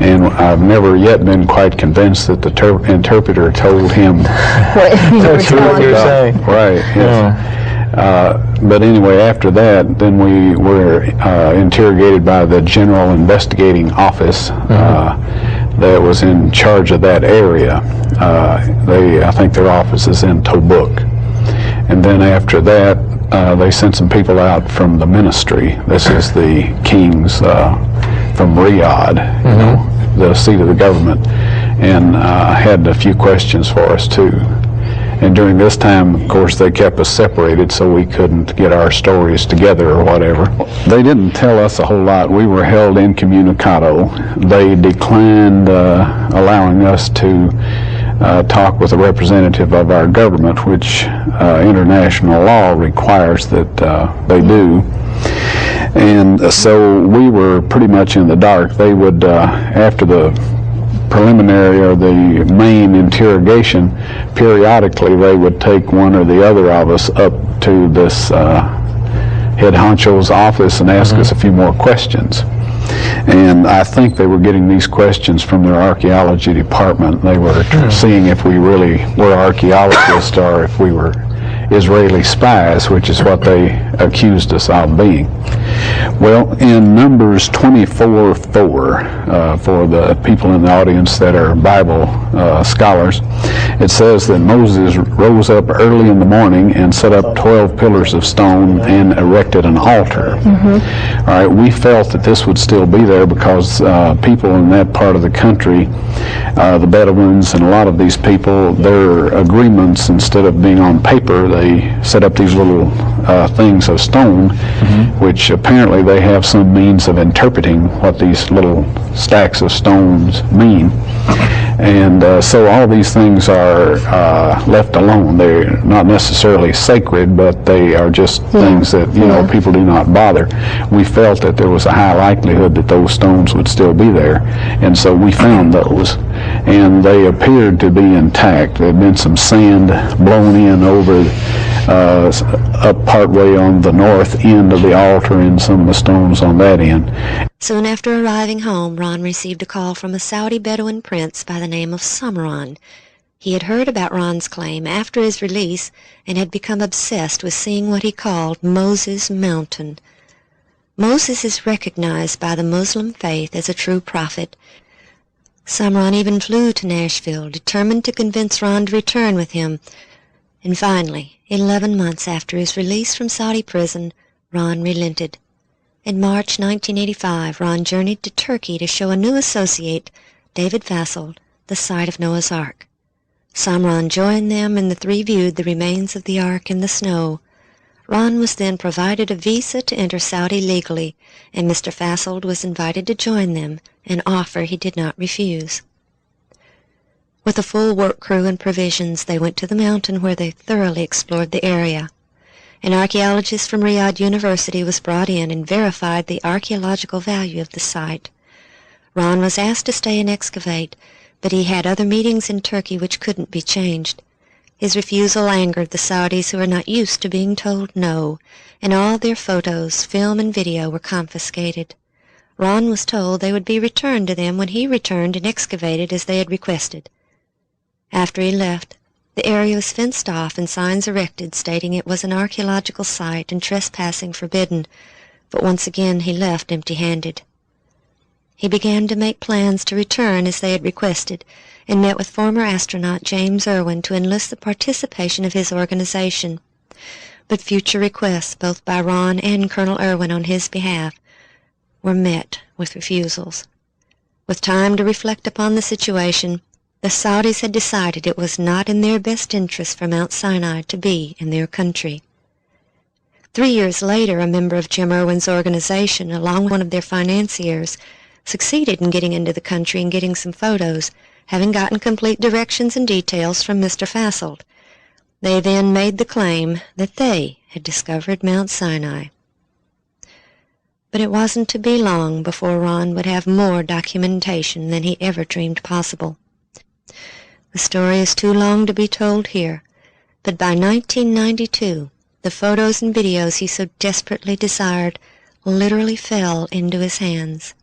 And I've never yet been quite convinced that the interpreter told him what you're saying. Right. Yes. But anyway, after that, then we were interrogated by the General Investigating Office that was in charge of that area. I think their office is in Tobruk. And then after that, they sent some people out from the ministry. This is the kings from Riyadh, you know, the seat of the government, and had a few questions for us too. And during this time, of course, they kept us separated so we couldn't get our stories together or whatever. They didn't tell us a whole lot. We were held incommunicado. They declined allowing us to talk with a representative of our government, which international law requires that they do. And so we were pretty much in the dark. They would, after the preliminary or the main interrogation, periodically they would take one or the other of us up to this head honcho's office and ask us a few more questions. And I think they were getting these questions from their archaeology department. They were seeing if we really were archaeologists or if we were Israeli spies, which is what they accused us of being. Well, in Numbers 24:4, for the people in the audience that are Bible scholars, it says that Moses rose up early in the morning and set up 12 pillars of stone and erected an altar. All right, we felt that this would still be there because people in that part of the country, the Bedouins and a lot of these people, their agreements, instead of being on paper, they set up these little things of stone, which apparently they have some means of interpreting what these little stacks of stones mean. And so all these things are left alone. They're not necessarily sacred, but they are just things that, you know, people do not bother. We felt that there was a high likelihood that those stones would still be there, and so we found those. And they appeared to be intact. There had been some sand blown in over up partway on the north end of the altar and some of the stones on that end. Soon after arriving home, Ron received a call from a Saudi Bedouin prince by the name of Samran. He had heard about Ron's claim after his release and had become obsessed with seeing what he called Moses Mountain. Moses is recognized by the Muslim faith as a true prophet. Samran even flew to Nashville, determined to convince Ron to return with him. And finally, 11 months after his release from Saudi prison, Ron relented. In March 1985, Ron journeyed to Turkey to show a new associate, David Fassold, the site of Noah's Ark. Samran joined them, and the three viewed the remains of the Ark in the snow. Ron was then provided a visa to enter Saudi legally, and Mr. Fassold was invited to join them, an offer he did not refuse. With a full work crew and provisions, they went to the mountain where they thoroughly explored the area. An archaeologist from Riyadh University was brought in and verified the archaeological value of the site. Ron was asked to stay and excavate, but he had other meetings in Turkey which couldn't be changed. His refusal angered the Saudis, who are not used to being told no, and all their photos, film, and video were confiscated. Ron was told they would be returned to them when he returned and excavated as they had requested. After he left, the area was fenced off and signs erected stating it was an archaeological site and trespassing forbidden, but once again he left empty-handed. He began to make plans to return as they had requested, and met with former astronaut James Irwin to enlist the participation of his organization. But future requests, both by Ron and Colonel Irwin on his behalf, were met with refusals. With time to reflect upon the situation, the Saudis had decided it was not in their best interest for Mount Sinai to be in their country. 3 years later, a member of Jim Irwin's organization, along with one of their financiers, succeeded in getting into the country and getting some photos, having gotten complete directions and details from Mr. Fasselt. They then made the claim that they had discovered Mount Sinai. But it wasn't to be long before Ron would have more documentation than he ever dreamed possible. The story is too long to be told here, but by 1992, the photos and videos he so desperately desired literally fell into his hands.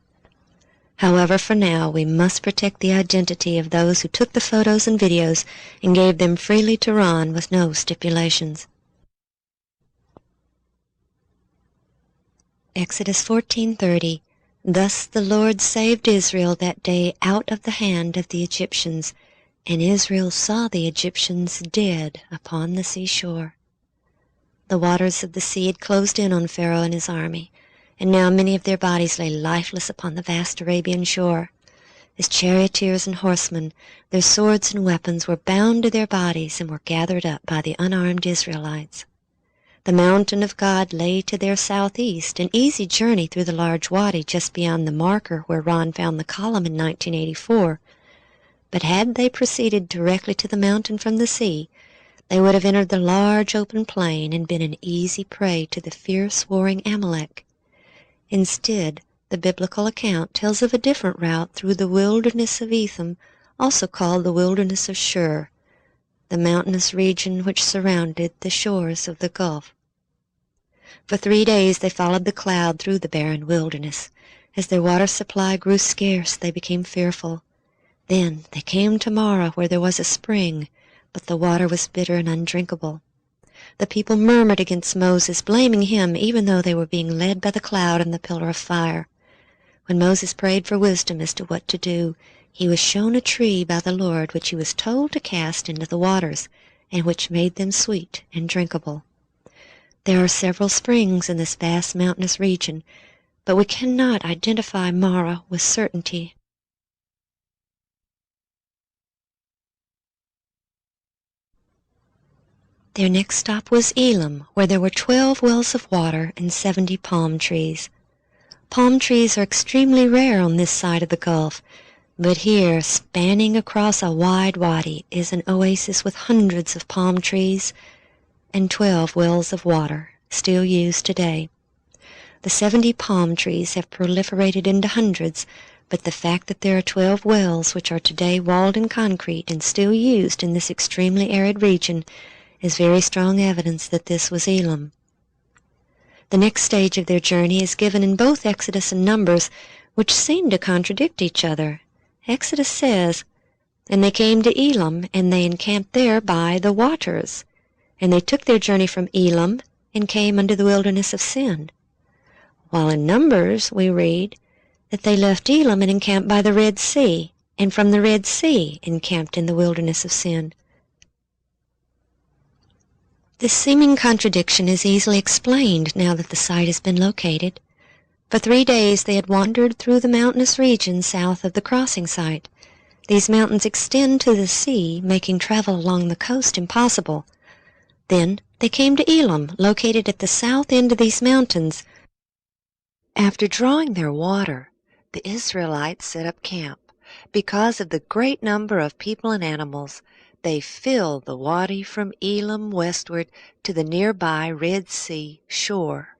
However, for now, we must protect the identity of those who took the photos and videos and gave them freely to Ron with no stipulations. Exodus 14:30. Thus the Lord saved Israel that day out of the hand of the Egyptians, and Israel saw the Egyptians dead upon the seashore. The waters of the sea had closed in on Pharaoh and his army, and now many of their bodies lay lifeless upon the vast Arabian shore. His charioteers and horsemen, their swords and weapons were bound to their bodies and were gathered up by the unarmed Israelites. The mountain of God lay to their southeast, an easy journey through the large wadi just beyond the marker where Ron found the column in 1984. But had they proceeded directly to the mountain from the sea, they would have entered the large open plain and been an easy prey to the fierce warring Amalek. Instead, the biblical account tells of a different route through the wilderness of Etham, also called the wilderness of Shur, the mountainous region which surrounded the shores of the Gulf. For 3 days they followed the cloud through the barren wilderness. As their water supply grew scarce, they became fearful. Then they came to Marah, where there was a spring, but the water was bitter and undrinkable. The people murmured against Moses, blaming him, even though they were being led by the cloud and the pillar of fire. When Moses prayed for wisdom as to what to do, he was shown a tree by the Lord, which he was told to cast into the waters, and which made them sweet and drinkable. There are several springs in this vast mountainous region, but we cannot identify Marah with certainty. Their next stop was Elim, where there were 12 wells of water and 70 palm trees. Palm trees are extremely rare on this side of the Gulf, but here, spanning across a wide wadi, is an oasis with hundreds of palm trees and 12 wells of water, still used today. The 70 palm trees have proliferated into hundreds, but the fact that there are 12 wells which are today walled in concrete and still used in this extremely arid region is very strong evidence that this was Elim. The next stage of their journey is given in both Exodus and Numbers, which seem to contradict each other. Exodus says, "And they came to Elim, and they encamped there by the waters. And they took their journey from Elim, and came unto the wilderness of Sin." While in Numbers we read that they left Elim and encamped by the Red Sea, and from the Red Sea encamped in the wilderness of Sin. This seeming contradiction is easily explained now that the site has been located. For 3 days they had wandered through the mountainous region south of the crossing site. These mountains extend to the sea, making travel along the coast impossible. Then they came to Elim, located at the south end of these mountains. After drawing their water, the Israelites set up camp. Because of the great number of people and animals, they filled the wadi from Elim westward to the nearby Red Sea shore.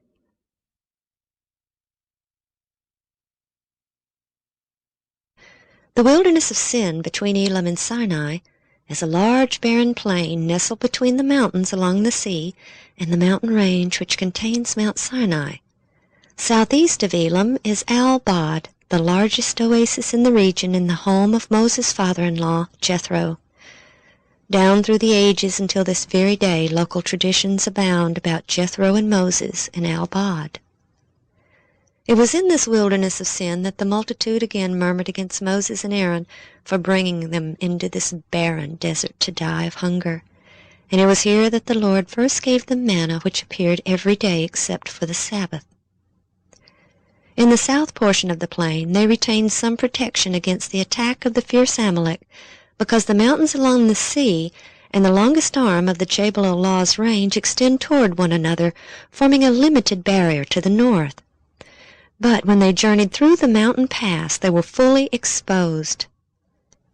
The wilderness of Sin between Elim and Sinai is a large barren plain nestled between the mountains along the sea and the mountain range which contains Mount Sinai. Southeast of Elim is Al-Bad, the largest oasis in the region and the home of Moses' father-in-law, Jethro. Down through the ages until this very day, local traditions abound about Jethro and Moses in Al-Bad. It was in this wilderness of sin that the multitude again murmured against Moses and Aaron for bringing them into this barren desert to die of hunger. And it was here that the Lord first gave them manna, which appeared every day except for the Sabbath. In the south portion of the plain, they retained some protection against the attack of the fierce Amalek, because the mountains along the sea and the longest arm of the Jabal Allah's range extend toward one another, forming a limited barrier to the north. But when they journeyed through the mountain pass, they were fully exposed.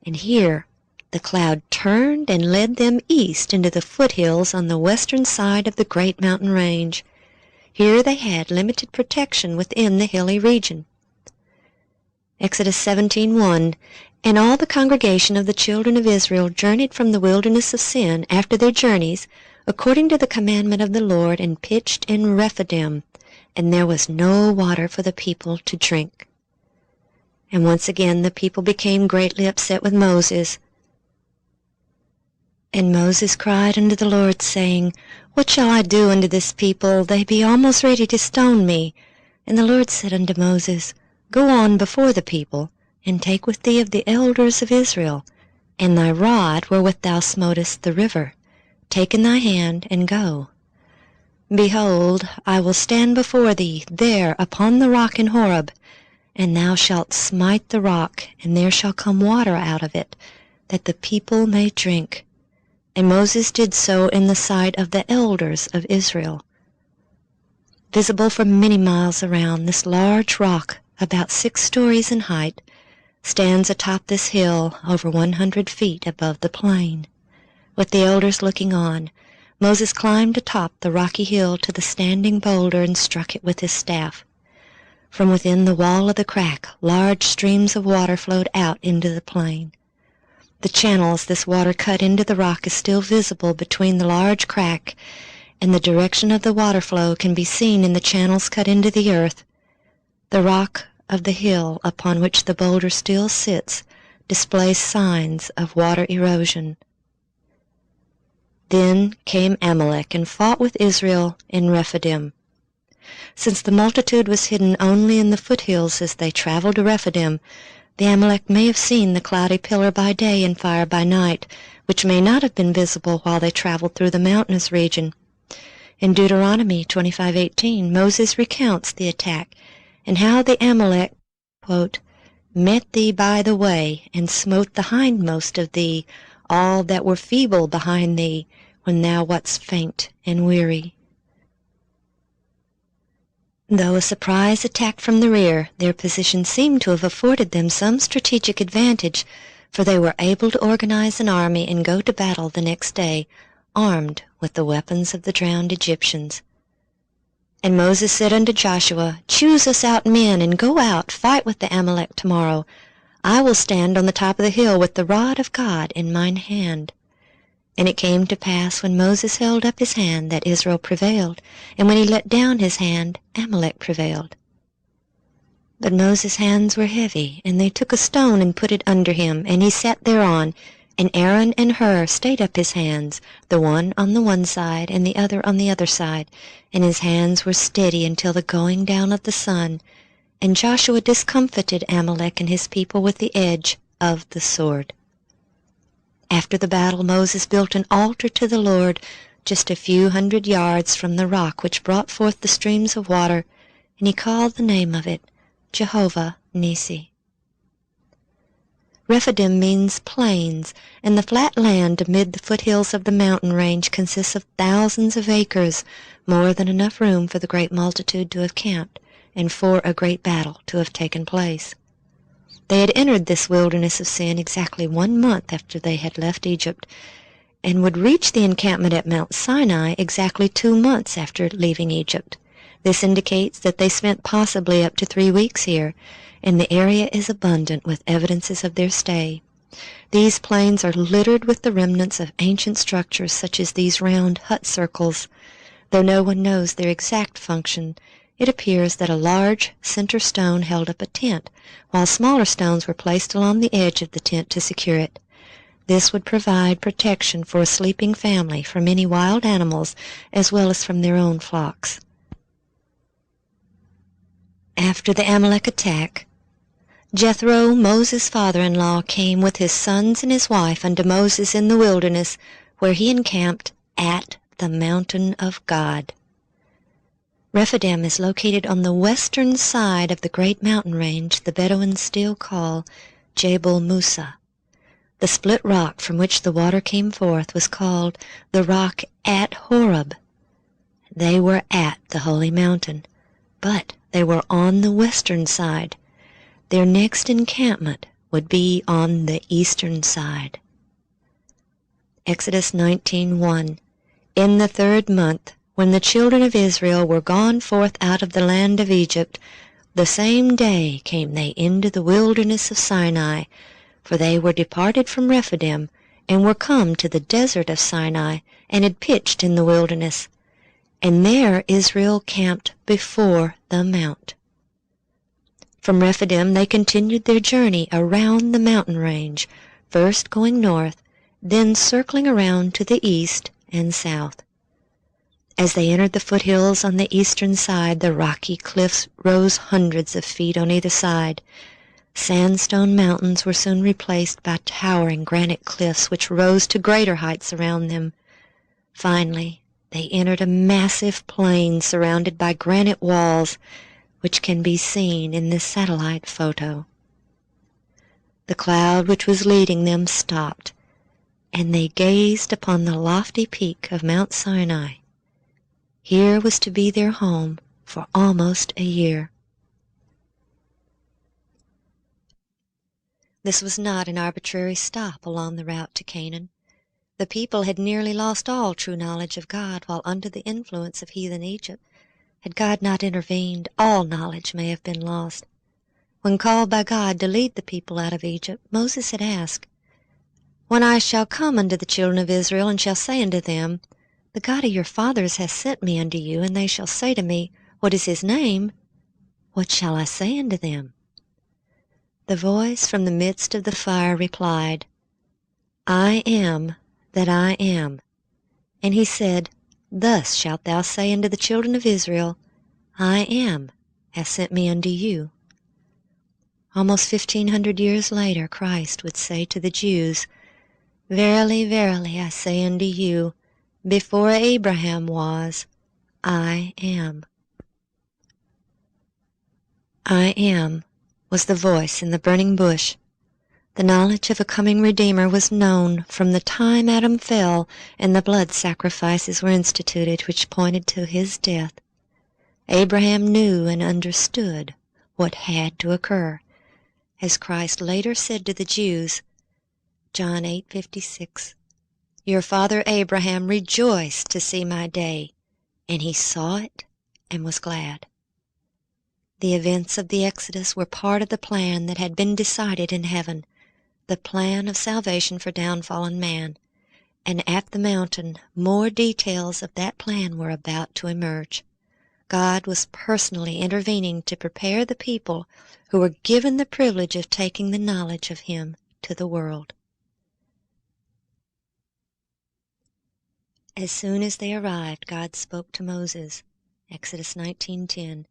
And here the cloud turned and led them east into the foothills on the western side of the great mountain range. Here they had limited protection within the hilly region. Exodus 17:1, And all the congregation of the children of Israel journeyed from the wilderness of sin after their journeys, according to the commandment of the Lord, and pitched in Rephidim, and there was no water for the people to drink. And once again the people became greatly upset with Moses. And Moses cried unto the Lord, saying, What shall I do unto this people? They be almost ready to stone me. And the Lord said unto Moses, Go on before the people, and take with thee of the elders of Israel, and thy rod wherewith thou smotest the river. Take in thy hand, and go. Behold, I will stand before thee there upon the rock in Horeb, and thou shalt smite the rock, and there shall come water out of it, that the people may drink. And Moses did so in the sight of the elders of Israel. Visible for many miles around, this large rock, about 6 stories in height, stands atop this hill over 100 feet above the plain. With the elders looking on, Moses climbed atop the rocky hill to the standing boulder and struck it with his staff. From within the wall of the crack, large streams of water flowed out into the plain. The channels this water cut into the rock is still visible between the large crack, and the direction of the water flow can be seen in the channels cut into the earth. The rock of the hill upon which the boulder still sits displays signs of water erosion. Then came Amalek and fought with Israel in Rephidim. Since the multitude was hidden only in the foothills as they traveled to Rephidim, the Amalek may have seen the cloudy pillar by day and fire by night, which may not have been visible while they traveled through the mountainous region. In Deuteronomy 25:18, Moses recounts the attack and how the Amalek, quote, met thee by the way, and smote the hindmost of thee, all that were feeble behind thee, when thou wast faint and weary. Though a surprise attack from the rear, their position seemed to have afforded them some strategic advantage, for they were able to organize an army and go to battle the next day, armed with the weapons of the drowned Egyptians. And Moses said unto Joshua, Choose us out men, and go out, fight with the Amalek tomorrow. I will stand on the top of the hill with the rod of God in mine hand. And it came to pass, when Moses held up his hand, that Israel prevailed, and when he let down his hand, Amalek prevailed. But Moses' hands were heavy, and they took a stone and put it under him, and he sat thereon, and Aaron and Hur stayed up his hands, the one on the one side, and the other on the other side, and his hands were steady until the going down of the sun. And Joshua discomfited Amalek and his people with the edge of the sword. After the battle, Moses built an altar to the Lord just a few 100 yards from the rock which brought forth the streams of water, and he called the name of it Jehovah Nissi. Rephidim means plains, and the flat land amid the foothills of the mountain range consists of thousands of acres, more than enough room for the great multitude to have camped, and for a great battle to have taken place. They had entered this wilderness of sin exactly 1 month after they had left Egypt, and would reach the encampment at Mount Sinai exactly 2 months after leaving Egypt. This indicates that they spent possibly up to 3 weeks here, and the area is abundant with evidences of their stay. These plains are littered with the remnants of ancient structures such as these round hut circles. Though no one knows their exact function, it appears that a large center stone held up a tent, while smaller stones were placed along the edge of the tent to secure it. This would provide protection for a sleeping family from any wild animals as well as from their own flocks. After the Amalek attack, Jethro, Moses' father-in-law, came with his sons and his wife unto Moses in the wilderness, where he encamped at the mountain of God. Rephidim is located on the western side of the great mountain range the Bedouins still call Jebel Musa. The split rock from which the water came forth was called the rock at Horeb. They were at the holy mountain, but they were on the western side. Their next encampment would be on the eastern side. Exodus 19:1. In the 3rd month, when the children of Israel were gone forth out of the land of Egypt, the same day came they into the wilderness of Sinai, for they were departed from Rephidim, and were come to the desert of Sinai, and had pitched in the wilderness. And there Israel camped before the mount. From Rephidim they continued their journey around the mountain range, first going north, then circling around to the east and south. As they entered the foothills on the eastern side, the rocky cliffs rose hundreds of feet on either side. Sandstone mountains were soon replaced by towering granite cliffs which rose to greater heights around them. Finally, they entered a massive plain surrounded by granite walls, which can be seen in this satellite photo. The cloud which was leading them stopped, and they gazed upon the lofty peak of Mount Sinai. Here was to be their home for almost a year. This was not an arbitrary stop along the route to Canaan. The people had nearly lost all true knowledge of God while under the influence of heathen Egypt. Had God not intervened, all knowledge may have been lost. When called by God to lead the people out of Egypt, Moses had asked, "When I shall come unto the children of Israel, and shall say unto them, The God of your fathers hath sent me unto you, and they shall say to me, What is his name? What shall I say unto them?" The voice from the midst of the fire replied, "I am that I am." And he said, "Thus shalt thou say unto the children of Israel, I am hath sent me unto you." Almost 1,500 years later, Christ would say to the Jews, "Verily, verily, I say unto you, before Abraham was, I am." I am was the voice in the burning bush. The knowledge of a coming Redeemer was known from the time Adam fell and the blood sacrifices were instituted which pointed to his death. Abraham knew and understood what had to occur, as Christ later said to the Jews, John 8:56, "Your father Abraham rejoiced to see my day, and he saw it and was glad." The events of the Exodus were part of the plan that had been decided in heaven, the plan of salvation for downfallen man, and at the mountain more details of that plan were about to emerge. God was personally intervening to prepare the people who were given the privilege of taking the knowledge of him to the world. As soon as they arrived, God spoke to Moses, Exodus 19:10,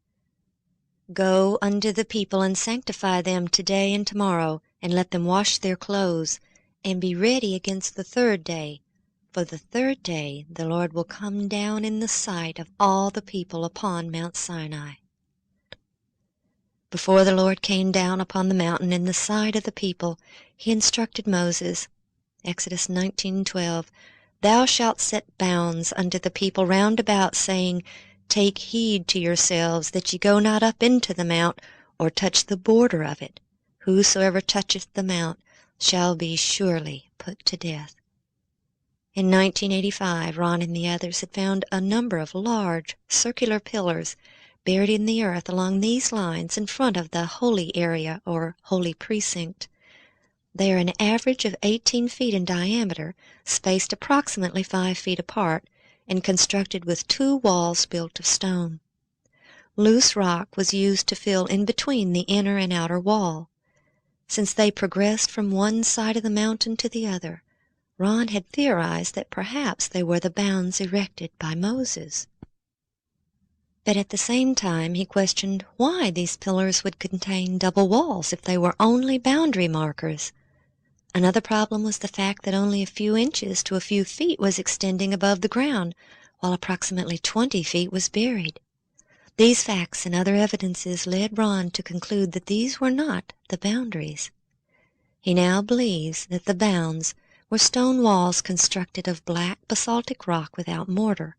"Go unto the people and sanctify them today and tomorrow, and let them wash their clothes, and be ready against the 3rd day. For the 3rd day the Lord will come down in the sight of all the people upon Mount Sinai." Before the Lord came down upon the mountain in the sight of the people, he instructed Moses, Exodus 19:12, "Thou shalt set bounds unto the people round about, saying, Take heed to yourselves that ye go not up into the mount, or touch the border of it. Whosoever toucheth the mount shall be surely put to death." In 1985, Ron and the others had found a number of large, circular pillars buried in the earth along these lines in front of the holy area or holy precinct. They are an average of 18 feet in diameter, spaced approximately 5 feet apart, and constructed with 2 walls built of stone. Loose rock was used to fill in between the inner and outer wall. Since they progressed from one side of the mountain to the other, Ron had theorized that perhaps they were the bounds erected by Moses. But at the same time he questioned why these pillars would contain double walls if they were only boundary markers. Another problem was the fact that only a few inches to a few feet was extending above the ground, while approximately 20 feet was buried. These facts and other evidences led Ron to conclude that these were not the boundaries. He now believes that the bounds were stone walls constructed of black basaltic rock without mortar.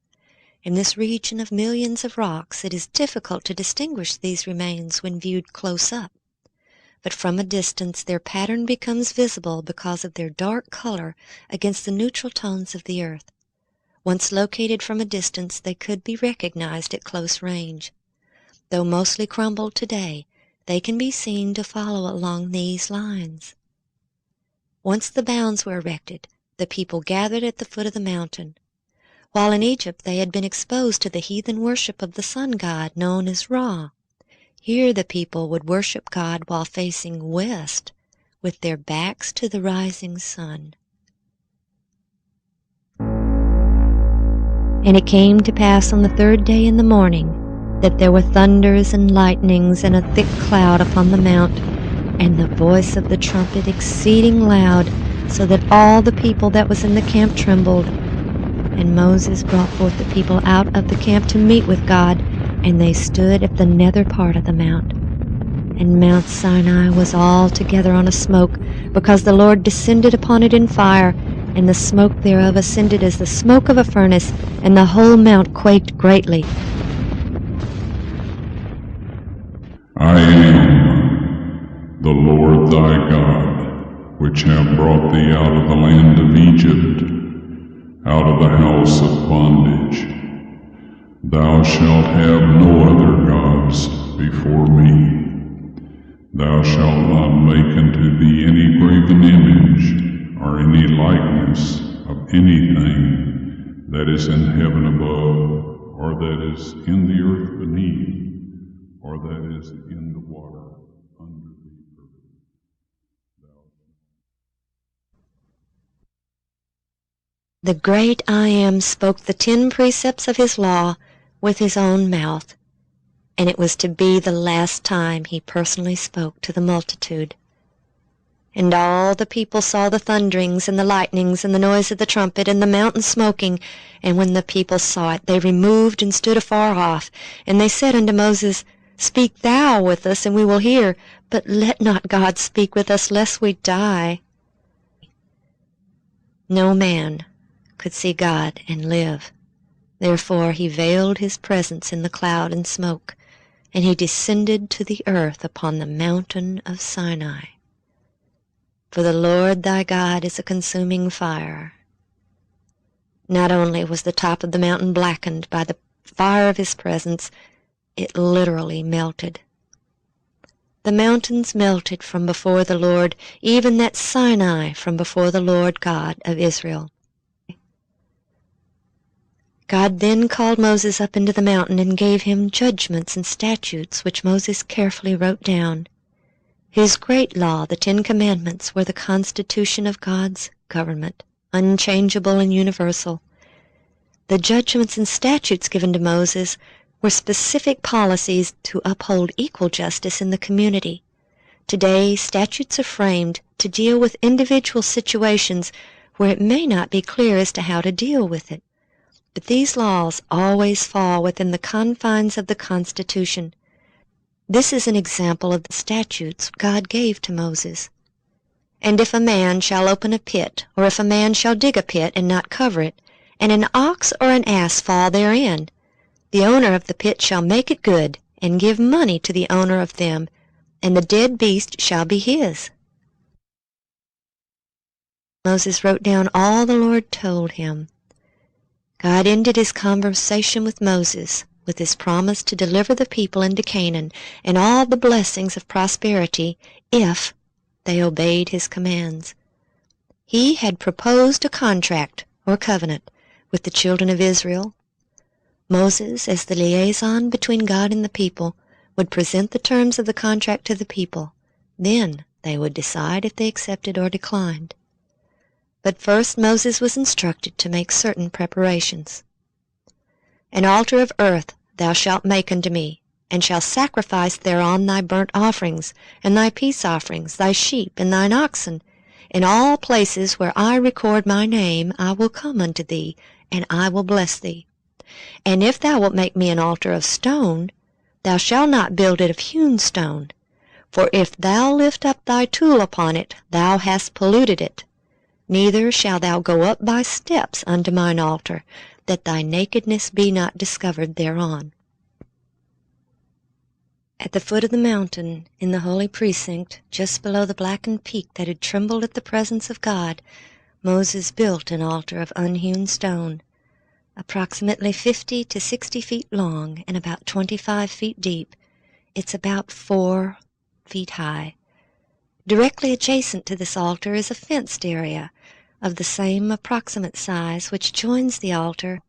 In this region of millions of rocks, it is difficult to distinguish these remains when viewed close up. But from a distance their pattern becomes visible because of their dark color against the neutral tones of the earth. Once located from a distance, they could be recognized at close range. Though mostly crumbled today, they can be seen to follow along these lines. Once the bounds were erected, the people gathered at the foot of the mountain. While in Egypt they had been exposed to the heathen worship of the sun god known as Ra. Here the people would worship God while facing west, with their backs to the rising sun. And it came to pass on the third day in the morning that there were thunders and lightnings and a thick cloud upon the mount, and the voice of the trumpet exceeding loud, so that all the people that was in the camp trembled. And Moses brought forth the people out of the camp to meet with God, and they stood at the nether part of the mount. And Mount Sinai was altogether on a smoke, because the Lord descended upon it in fire, and the smoke thereof ascended as the smoke of a furnace, and the whole mount quaked greatly. I am the Lord thy God, which have brought thee out of the land of Egypt, out of the house of bondage. Thou shalt have no other gods before me. Thou shalt not make unto thee any graven image, or any likeness of anything that is in heaven above, or that is in the earth beneath, or that is in the water under the earth. The great I Am spoke the 10 precepts of his law with his own mouth, and it was to be the last time he personally spoke to the multitude. And all the people saw the thunderings and the lightnings and the noise of the trumpet and the mountain smoking, and when the people saw it, they removed and stood afar off. And they said unto Moses, Speak thou with us, and we will hear, but let not God speak with us, lest we die. No man could see God and live. Therefore he veiled his presence in the cloud and smoke, and he descended to the earth upon the mountain of Sinai. For the Lord thy God is a consuming fire. Not only was the top of the mountain blackened by the fire of his presence, it literally melted. The mountains melted from before the Lord, even that Sinai from before the Lord God of Israel. God then called Moses up into the mountain and gave him judgments and statutes, which Moses carefully wrote down. His great law, the 10 Commandments, were the constitution of God's government, unchangeable and universal. The judgments and statutes given to Moses were specific policies to uphold equal justice in the community. Today, statutes are framed to deal with individual situations where it may not be clear as to how to deal with it. But these laws always fall within the confines of the Constitution. This is an example of the statutes God gave to Moses. And if a man shall open a pit, or if a man shall dig a pit and not cover it, and an ox or an ass fall therein, the owner of the pit shall make it good, and give money to the owner of them, and the dead beast shall be his. Moses wrote down all the Lord told him. God ended his conversation with Moses with his promise to deliver the people into Canaan and all the blessings of prosperity if they obeyed his commands. He had proposed a contract or covenant with the children of Israel. Moses, as the liaison between God and the people, would present the terms of the contract to the people. Then they would decide if they accepted or declined. But first Moses was instructed to make certain preparations. An altar of earth thou shalt make unto me, and shalt sacrifice thereon thy burnt offerings, and thy peace offerings, thy sheep, and thine oxen. In all places where I record my name I will come unto thee, and I will bless thee. And if thou wilt make me an altar of stone, thou shalt not build it of hewn stone. For if thou lift up thy tool upon it, thou hast polluted it. Neither shalt thou go up by steps unto mine altar, that thy nakedness be not discovered thereon. At the foot of the mountain, in the holy precinct, just below the blackened peak that had trembled at the presence of God, Moses built an altar of unhewn stone, approximately 50 to 60 feet long and about 25 feet deep. It's about 4 feet high. Directly adjacent to this altar is a fenced area of the same approximate size which joins the altar.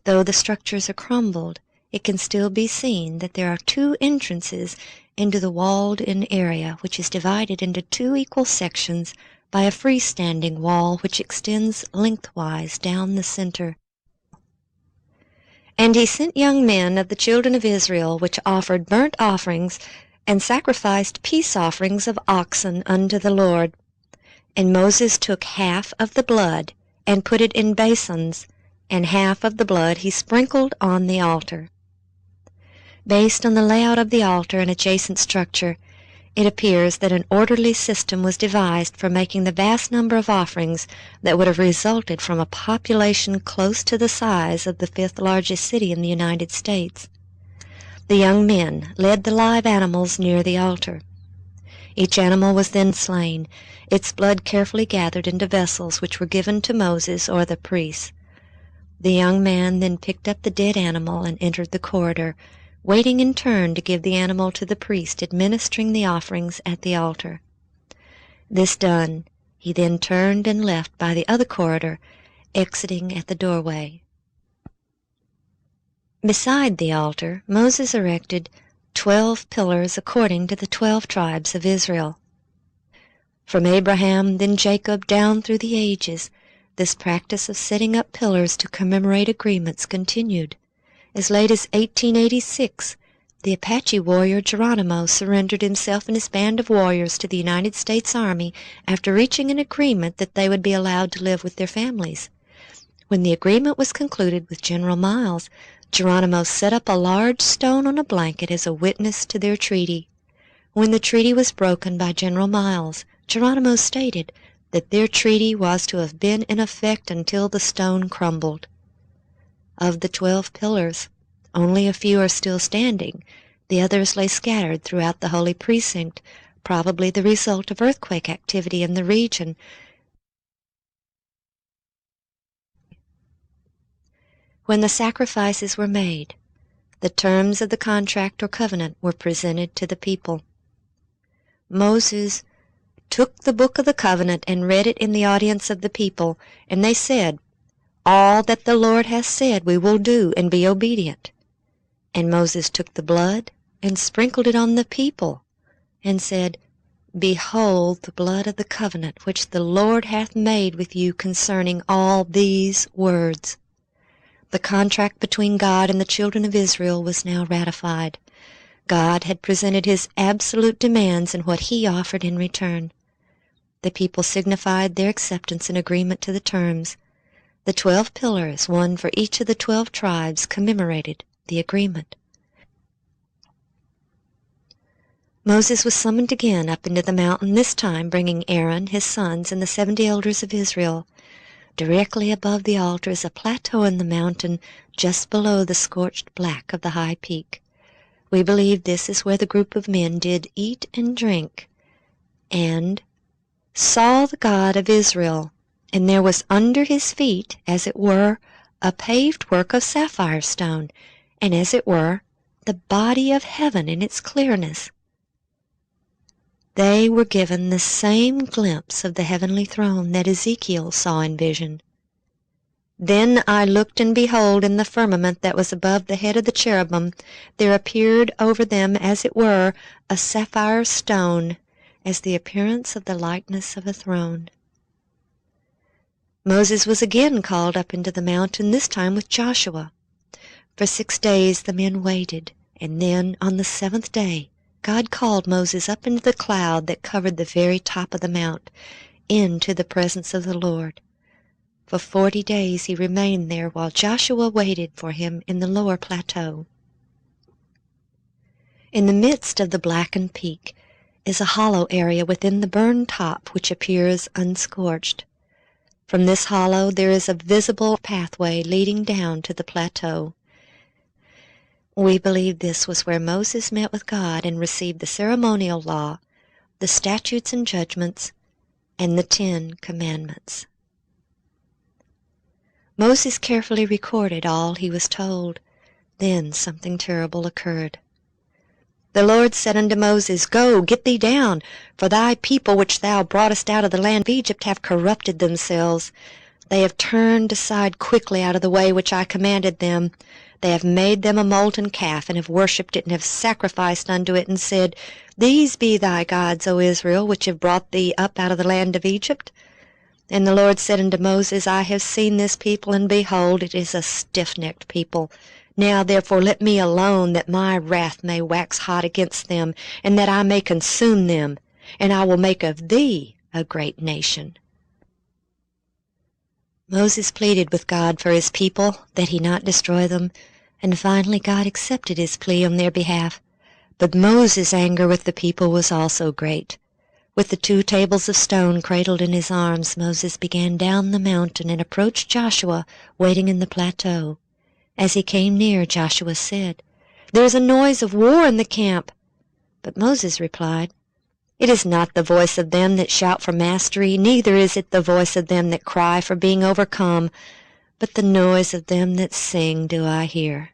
Though the structures are crumbled, it can still be seen that there are 2 entrances into the walled-in area, which is divided into 2 equal sections by a freestanding wall which extends lengthwise down the center. And he sent young men of the children of Israel, which offered burnt offerings and sacrificed peace offerings of oxen unto the Lord. And Moses took half of the blood and put it in basins, and half of the blood he sprinkled on the altar. Based on the layout of the altar and adjacent structure, it appears that an orderly system was devised for making the vast number of offerings that would have resulted from a population close to the size of the 5th largest city in the United States. The young men led the live animals near the altar. Each animal was then slain, its blood carefully gathered into vessels which were given to Moses or the priests. The young man then picked up the dead animal and entered the corridor, waiting in turn to give the animal to the priest administering the offerings at the altar. This done, he then turned and left by the other corridor, exiting at the doorway. Beside the altar, Moses erected 12 pillars according to the 12 tribes of Israel. From Abraham, then Jacob, down through the ages, this practice of setting up pillars to commemorate agreements continued. As late as 1886, the Apache warrior Geronimo surrendered himself and his band of warriors to the United States Army after reaching an agreement that they would be allowed to live with their families. When the agreement was concluded with General Miles, Geronimo set up a large stone on a blanket as a witness to their treaty. When the treaty was broken by General Miles, Geronimo stated that their treaty was to have been in effect until the stone crumbled. Of the 12 pillars, only a few are still standing. The others lay scattered throughout the holy precinct, probably the result of earthquake activity in the region. When the sacrifices were made, the terms of the contract or covenant were presented to the people. Moses took the book of the covenant and read it in the audience of the people, and they said, "All that the Lord hath said we will do and be obedient." And Moses took the blood and sprinkled it on the people, and said, "Behold the blood of the covenant which the Lord hath made with you concerning all these words." The contract between God and the children of Israel was now ratified. God had presented his absolute demands and what he offered in return. The people signified their acceptance and agreement to the terms. The 12 pillars, one for each of the 12 tribes, commemorated the agreement. Moses was summoned again up into the mountain, this time bringing Aaron, his sons, and the 70 elders of Israel. Directly above the altar is a plateau in the mountain just below the scorched black of the high peak. We believe this is where the group of men did eat and drink, and saw the God of Israel. And there was under his feet, as it were, a paved work of sapphire stone, and as it were, the body of heaven in its clearness. They were given the same glimpse of the heavenly throne that Ezekiel saw in vision. Then I looked, and behold, in the firmament that was above the head of the cherubim, there appeared over them, as it were, a sapphire stone, as the appearance of the likeness of a throne. Moses was again called up into the mountain, this time with Joshua. For 6 days the men waited, and then on the 7th day God called Moses up into the cloud that covered the very top of the mount, into the presence of the Lord. For 40 days he remained there while Joshua waited for him in the lower plateau. In the midst of the blackened peak is a hollow area within the burned top which appears unscorched. From this hollow there is a visible pathway leading down to the plateau. We believe this was where Moses met with God and received the ceremonial law, the statutes and judgments, and the 10 Commandments. Moses carefully recorded all he was told. Then something terrible occurred. The Lord said unto Moses, Go, get thee down, for thy people which thou broughtest out of the land of Egypt have corrupted themselves. They have turned aside quickly out of the way which I commanded them. They have made them a molten calf, and have worshipped it, and have sacrificed unto it, and said, These be thy gods, O Israel, which have brought thee up out of the land of Egypt. And the Lord said unto Moses, I have seen this people, and behold, it is a stiff-necked people. Now therefore let me alone, that my wrath may wax hot against them, and that I may consume them, and I will make of thee a great nation. Moses pleaded with God for his people, that he not destroy them, and finally God accepted his plea on their behalf. But Moses' anger with the people was also great. With the 2 tables of stone cradled in his arms, Moses began down the mountain and approached Joshua, waiting in the plateau. As he came near, Joshua said, There is a noise of war in the camp. But Moses replied, It is not the voice of them that shout for mastery, neither is it the voice of them that cry for being overcome, but the noise of them that sing do I hear.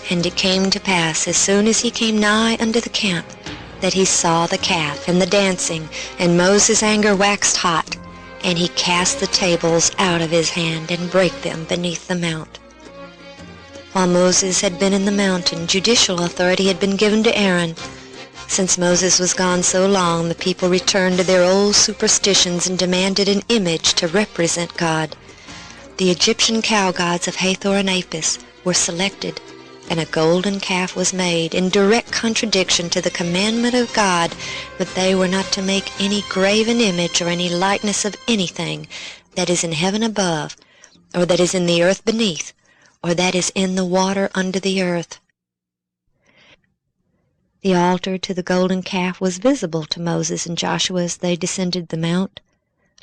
And it came to pass, as soon as he came nigh unto the camp, that he saw the calf and the dancing, and Moses' anger waxed hot, and he cast the tables out of his hand, and brake them beneath the mount. While Moses had been in the mountain, judicial authority had been given to Aaron. Since Moses was gone so long, the people returned to their old superstitions and demanded an image to represent God. The Egyptian cow gods of Hathor and Apis were selected, and a golden calf was made, in direct contradiction to the commandment of God that they were not to make any graven image or any likeness of anything that is in heaven above, or that is in the earth beneath, or that is in the water under the earth. The altar to the golden calf was visible to Moses and Joshua as they descended the mount.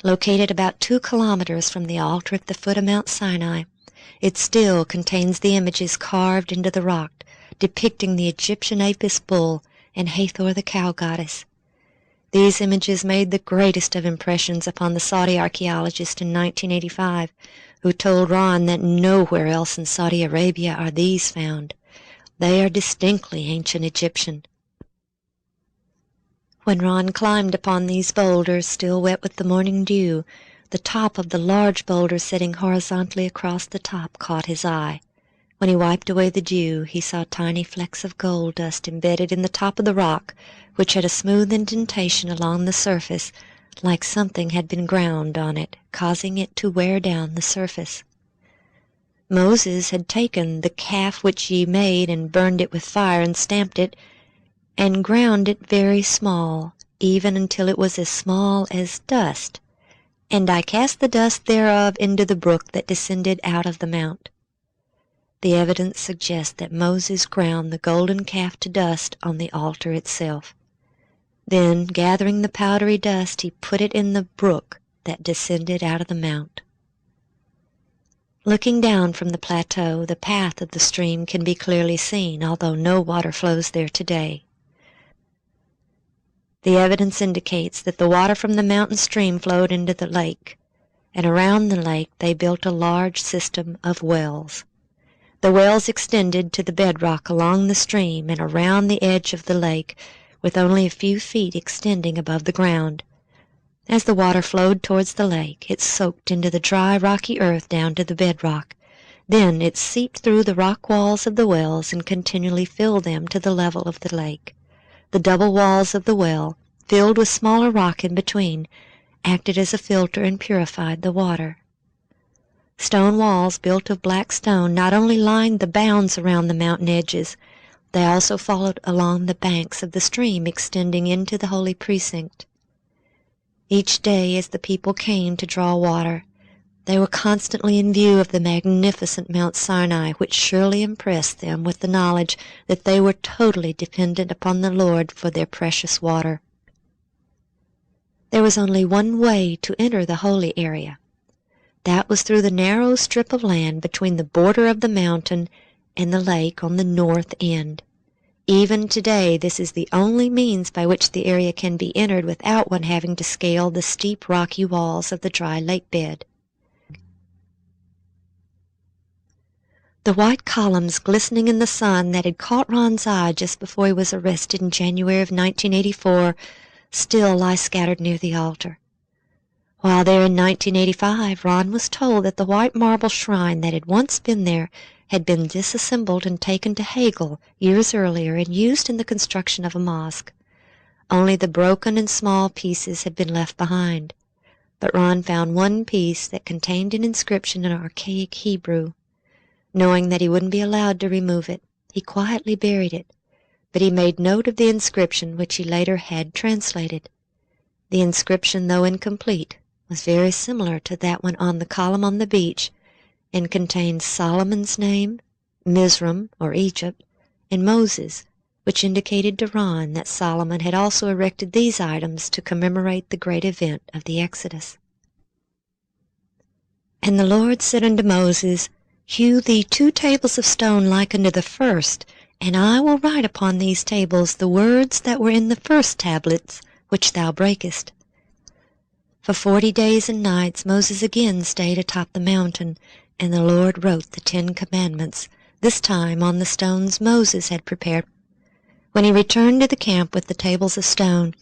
Located about 2 kilometers from the altar at the foot of Mount Sinai, it still contains the images carved into the rock, depicting the Egyptian Apis bull and Hathor the cow goddess. These images made the greatest of impressions upon the Saudi archaeologist in 1985, who told Ron that nowhere else in Saudi Arabia are these found. They are distinctly ancient Egyptian. When Ron climbed upon these boulders, still wet with the morning dew, the top of the large boulder sitting horizontally across the top caught his eye. When he wiped away the dew, he saw tiny flecks of gold dust embedded in the top of the rock, which had a smooth indentation along the surface, like something had been ground on it, causing it to wear down the surface. Moses had taken the calf which ye made, and burned it with fire, and stamped it, and ground it very small, even until it was as small as dust. And I cast the dust thereof into the brook that descended out of the mount. The evidence suggests that Moses ground the golden calf to dust on the altar itself. Then, gathering the powdery dust, he put it in the brook that descended out of the mount. Looking down from the plateau, the path of the stream can be clearly seen, although no water flows there today. The evidence indicates that the water from the mountain stream flowed into the lake, and around the lake they built a large system of wells. The wells extended to the bedrock along the stream and around the edge of the lake, with only a few feet extending above the ground. As the water flowed towards the lake, it soaked into the dry, rocky earth down to the bedrock. Then it seeped through the rock walls of the wells and continually filled them to the level of the lake. The double walls of the well, filled with smaller rock in between, acted as a filter and purified the water. Stone walls built of black stone not only lined the bounds around the mountain edges, they also followed along the banks of the stream extending into the holy precinct. Each day as the people came to draw water, they were constantly in view of the magnificent Mount Sinai, which surely impressed them with the knowledge that they were totally dependent upon the Lord for their precious water. There was only one way to enter the holy area. That was through the narrow strip of land between the border of the mountain and the lake on the north end. Even today, this is the only means by which the area can be entered without one having to scale the steep rocky walls of the dry lake bed. The white columns glistening in the sun that had caught Ron's eye just before he was arrested in January of 1984 still lie scattered near the altar. While there in 1985, Ron was told that the white marble shrine that had once been there had been disassembled and taken to Hagel years earlier and used in the construction of a mosque. Only the broken and small pieces had been left behind. But Ron found one piece that contained an inscription in archaic Hebrew. Knowing that he wouldn't be allowed to remove it, he quietly buried it, but he made note of the inscription, which he later had translated. The inscription, though incomplete, was very similar to that one on the column on the beach, and contained Solomon's name, Mizraim, or Egypt, and Moses, which indicated to Ron that Solomon had also erected these items to commemorate the great event of the Exodus. And the Lord said unto Moses, Hew thee 2 tables of stone like unto the first, and I will write upon these tables the words that were in the first tablets, which thou breakest. For 40 days and nights Moses again stayed atop the mountain, and the Lord wrote the 10 commandments, this time on the stones Moses had prepared. When he returned to the camp with the tables of stone,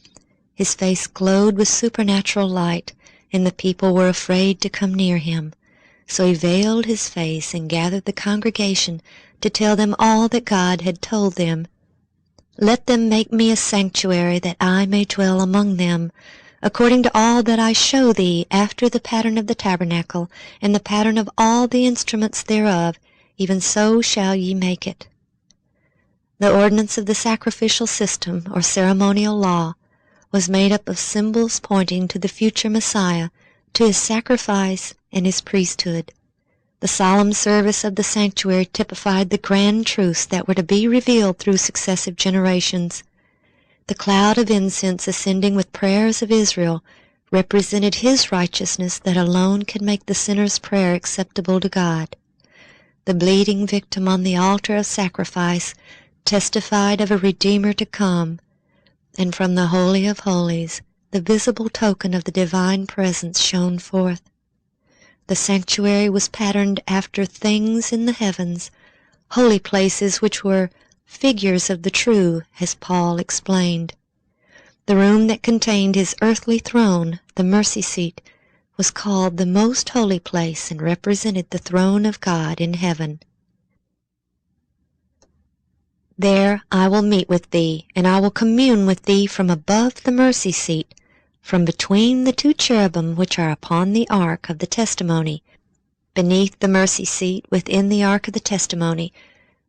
his face glowed with supernatural light, and the people were afraid to come near him. So he veiled his face and gathered the congregation to tell them all that God had told them. Let them make me a sanctuary that I may dwell among them, according to all that I show thee, after the pattern of the tabernacle, and the pattern of all the instruments thereof, even so shall ye make it. The ordinance of the sacrificial system, or ceremonial law, was made up of symbols pointing to the future Messiah, to his sacrifice and his priesthood. The solemn service of the sanctuary typified the grand truths that were to be revealed through successive generations. The cloud of incense ascending with prayers of Israel represented his righteousness that alone can make the sinner's prayer acceptable to God. The bleeding victim on the altar of sacrifice testified of a Redeemer to come, and from the Holy of Holies the visible token of the divine presence shone forth. The sanctuary was patterned after things in the heavens, holy places which were figures of the true, as Paul explained. The room that contained his earthly throne, the mercy seat, was called the most holy place and represented the throne of God in heaven. There I will meet with thee, and I will commune with thee from above the mercy seat, from between the 2 cherubim which are upon the ark of the testimony. Beneath the mercy seat, within the ark of the testimony,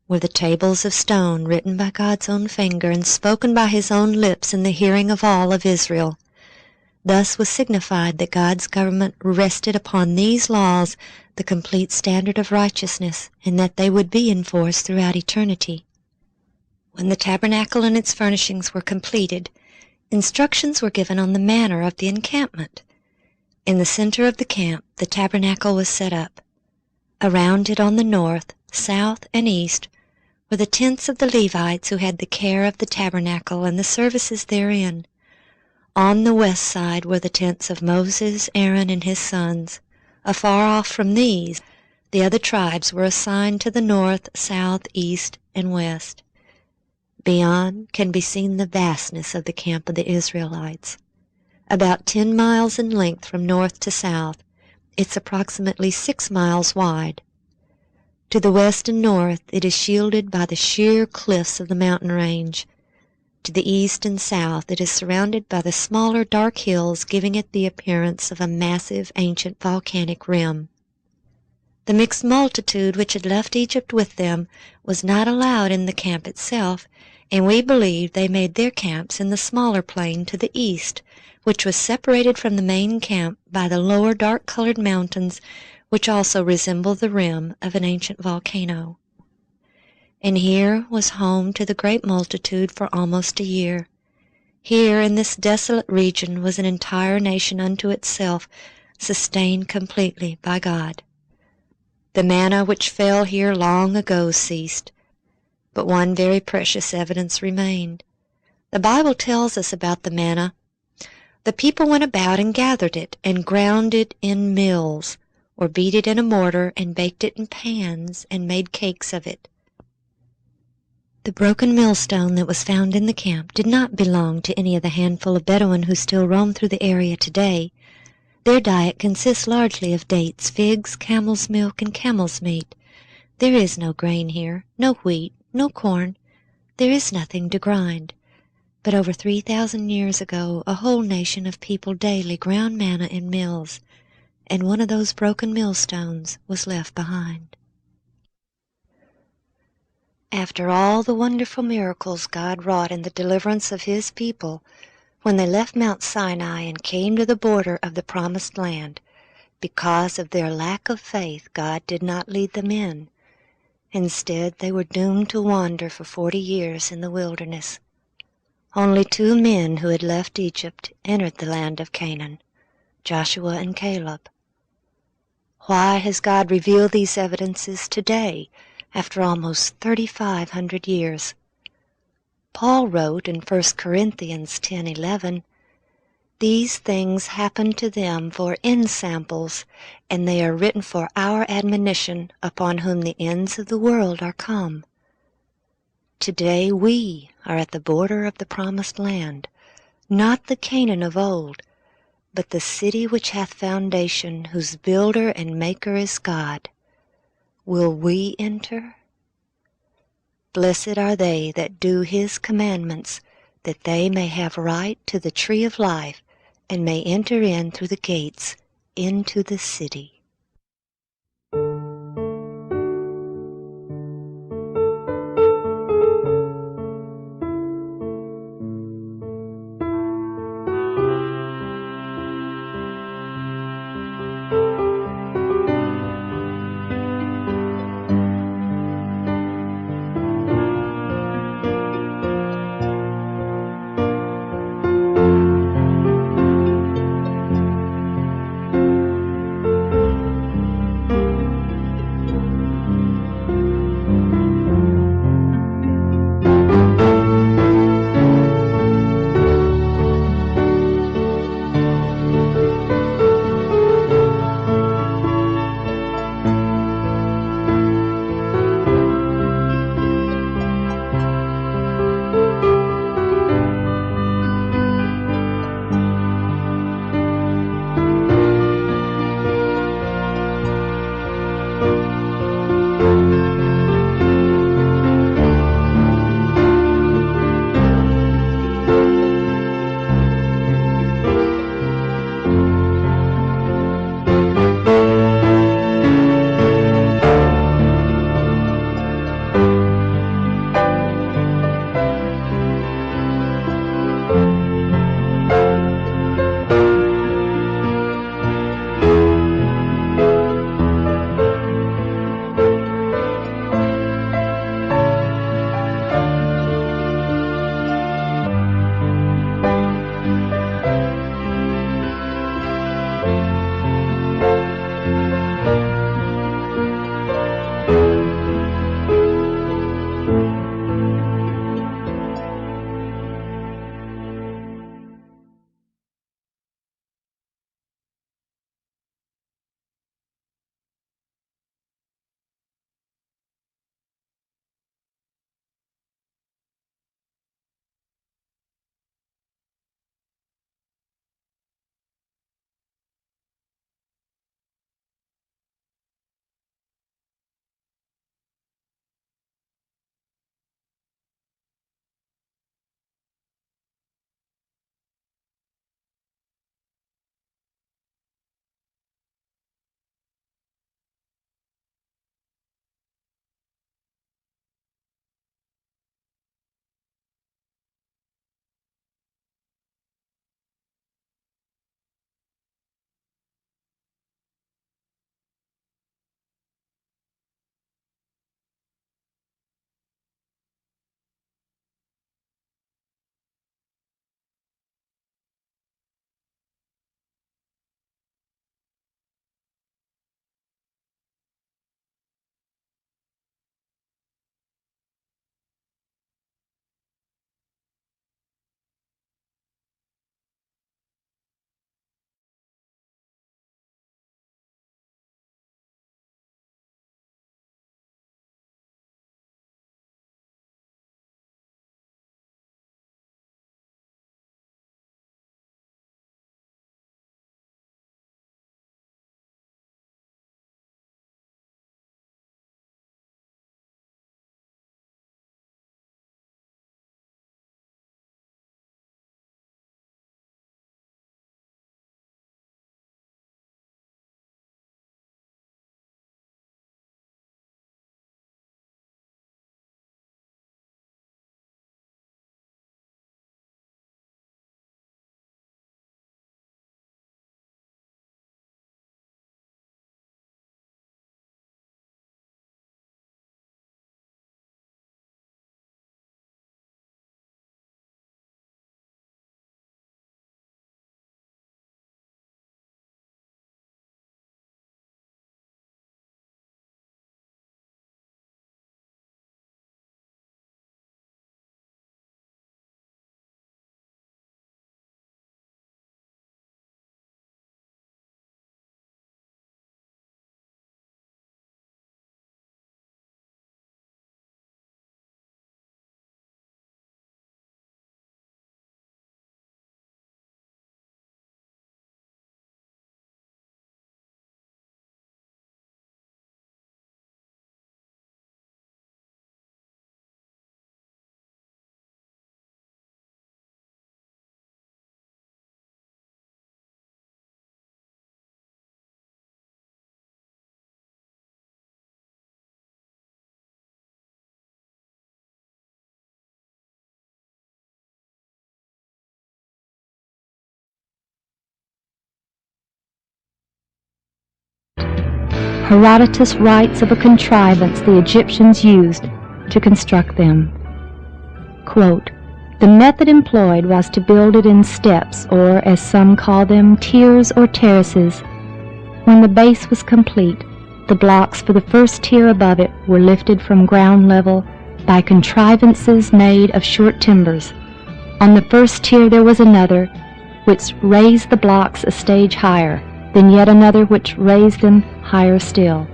were the tables of stone written by God's own finger and spoken by his own lips in the hearing of all of Israel. Thus was signified that God's government rested upon these laws, the complete standard of righteousness, and that they would be enforced throughout eternity. When the tabernacle and its furnishings were completed, instructions were given on the manner of the encampment. In the center of the camp, the tabernacle was set up. Around it on the north, south, and east were the tents of the Levites who had the care of the tabernacle and the services therein. On the west side were the tents of Moses, Aaron, and his sons. Afar off from these, The other tribes were assigned to the north, south, east, and west. Beyond can be seen the vastness of the camp of the Israelites. About 10 miles in length from north to south, it's approximately 6 miles wide. To the west and north, it is shielded by the sheer cliffs of the mountain range. To the east and south, it is surrounded by the smaller dark hills, giving it the appearance of a massive ancient volcanic rim. The mixed multitude which had left Egypt with them was not allowed in the camp itself, and we believe they made their camps in the smaller plain to the east, which was separated from the main camp by the lower dark-colored mountains, which also resemble the rim of an ancient volcano. And here was home to the great multitude for almost a year. Here in this desolate region was an entire nation unto itself, sustained completely by God. The manna which fell here long ago ceased, but one very precious evidence remained. The Bible tells us about the manna. The people went about and gathered it, and ground it in mills, or beat it in a mortar, and baked it in pans, and made cakes of it. The broken millstone that was found in the camp did not belong to any of the handful of Bedouin who still roam through the area today. Their diet consists largely of dates, figs, camel's milk, and camel's meat. There is no grain here, no wheat, no corn. There is nothing to grind. But over 3,000 years ago, a whole nation of people daily ground manna in mills, and one of those broken millstones was left behind. After all the wonderful miracles God wrought in the deliverance of His people, when they left Mount Sinai and came to the border of the Promised Land, because of their lack of faith, God did not lead them in. Instead, they were doomed to wander for 40 years in the wilderness. Only 2 men who had left Egypt entered the land of Canaan, Joshua and Caleb. Why has God revealed these evidences today, after almost 3,500 years? Paul wrote in 1 Corinthians 10:11, "These things happened to them for ensamples, and they are written for our admonition, upon whom the ends of the world are come." Today we are at the border of the Promised Land, not the Canaan of old, but the city which hath foundation, whose builder and maker is God. Will we enter? Blessed are they that do His commandments, that they may have right to the tree of life, and may enter in through the gates into the city. Herodotus writes of a contrivance the Egyptians used to construct them. Quote, "The method employed was to build it in steps, or, as some call them, tiers or terraces. When the base was complete, the blocks for the first tier above it were lifted from ground level by contrivances made of short timbers. On the first tier there was another, which raised the blocks a stage higher, then yet another which raised them higher still.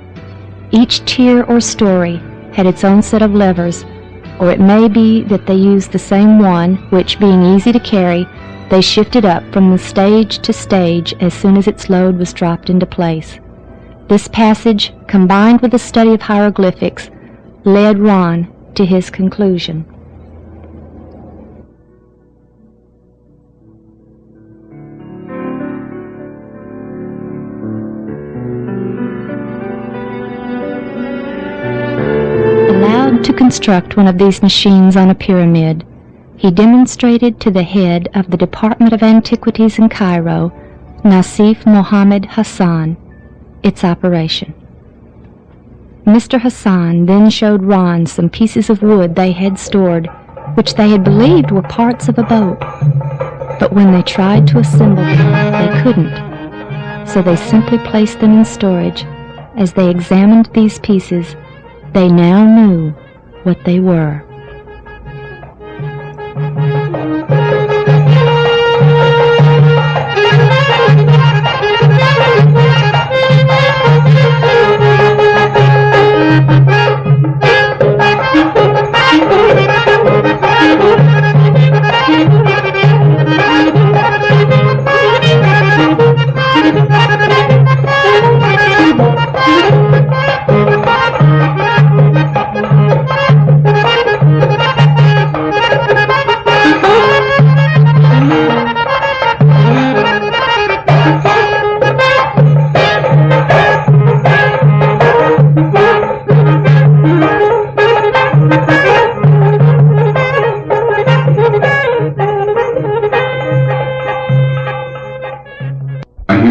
Each tier or story had its own set of levers, or it may be that they used the same one, which, being easy to carry, they shifted up from the stage to stage as soon as its load was dropped into place. This passage, combined with the study of hieroglyphics, led Ron to his conclusion." Allowed to construct one of these machines on a pyramid, he demonstrated to the head of the Department of Antiquities in Cairo, Nasif Mohammed Hassan, its operation. Mr. Hassan then showed Ron some pieces of wood they had stored, which they had believed were parts of a boat. But when they tried to assemble them, they couldn't. So they simply placed them in storage. As they examined these pieces, they now knew what they were.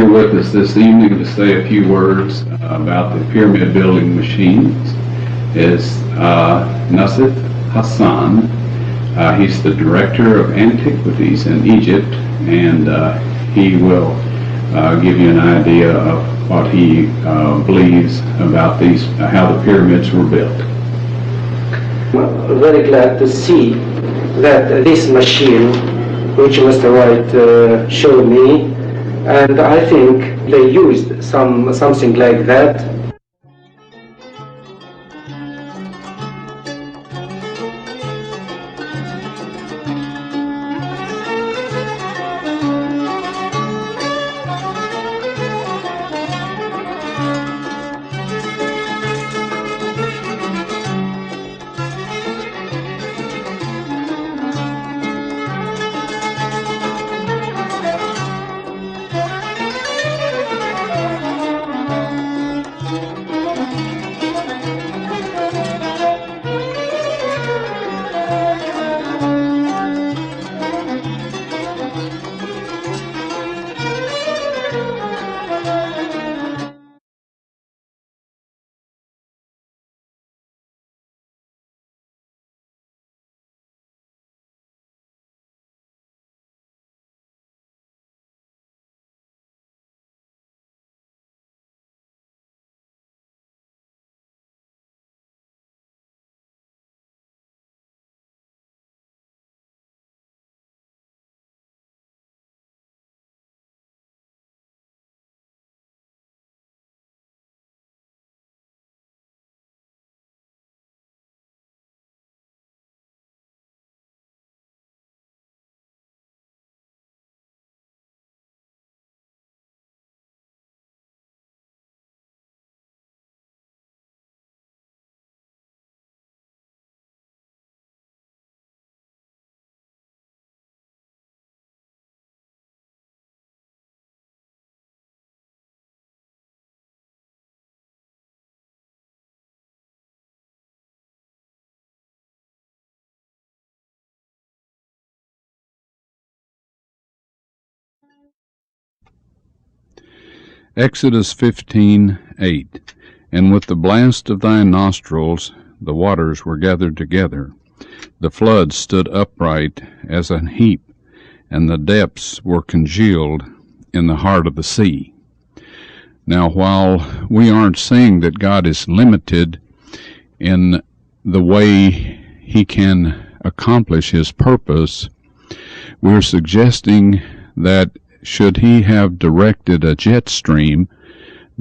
With us this evening to say a few words about the pyramid building machines is Nasif Hassan. He's the Director of Antiquities in Egypt, and he will give you an idea of what he believes about these, how the pyramids were built. I'm very glad to see that this machine, which Mr. White showed me, and I think they used something like that. Exodus 15:8. And with the blast of thy nostrils the waters were gathered together. The flood stood upright as an heap, and the depths were congealed in the heart of the sea. Now, while we aren't saying that God is limited in the way he can accomplish his purpose, we're suggesting that should he have directed a jet stream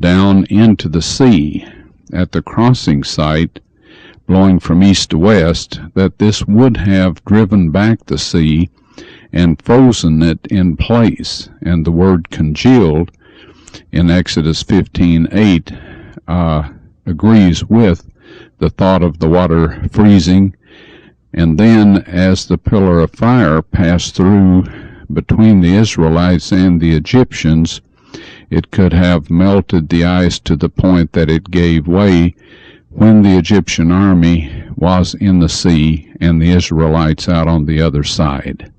down into the sea at the crossing site, blowing from east to west, that this would have driven back the sea and frozen it in place. And the word congealed in Exodus 15:8 agrees with the thought of the water freezing. And then as the pillar of fire passed through between the Israelites and the Egyptians, it could have melted the ice to the point that it gave way when the Egyptian army was in the sea and the Israelites out on the other side.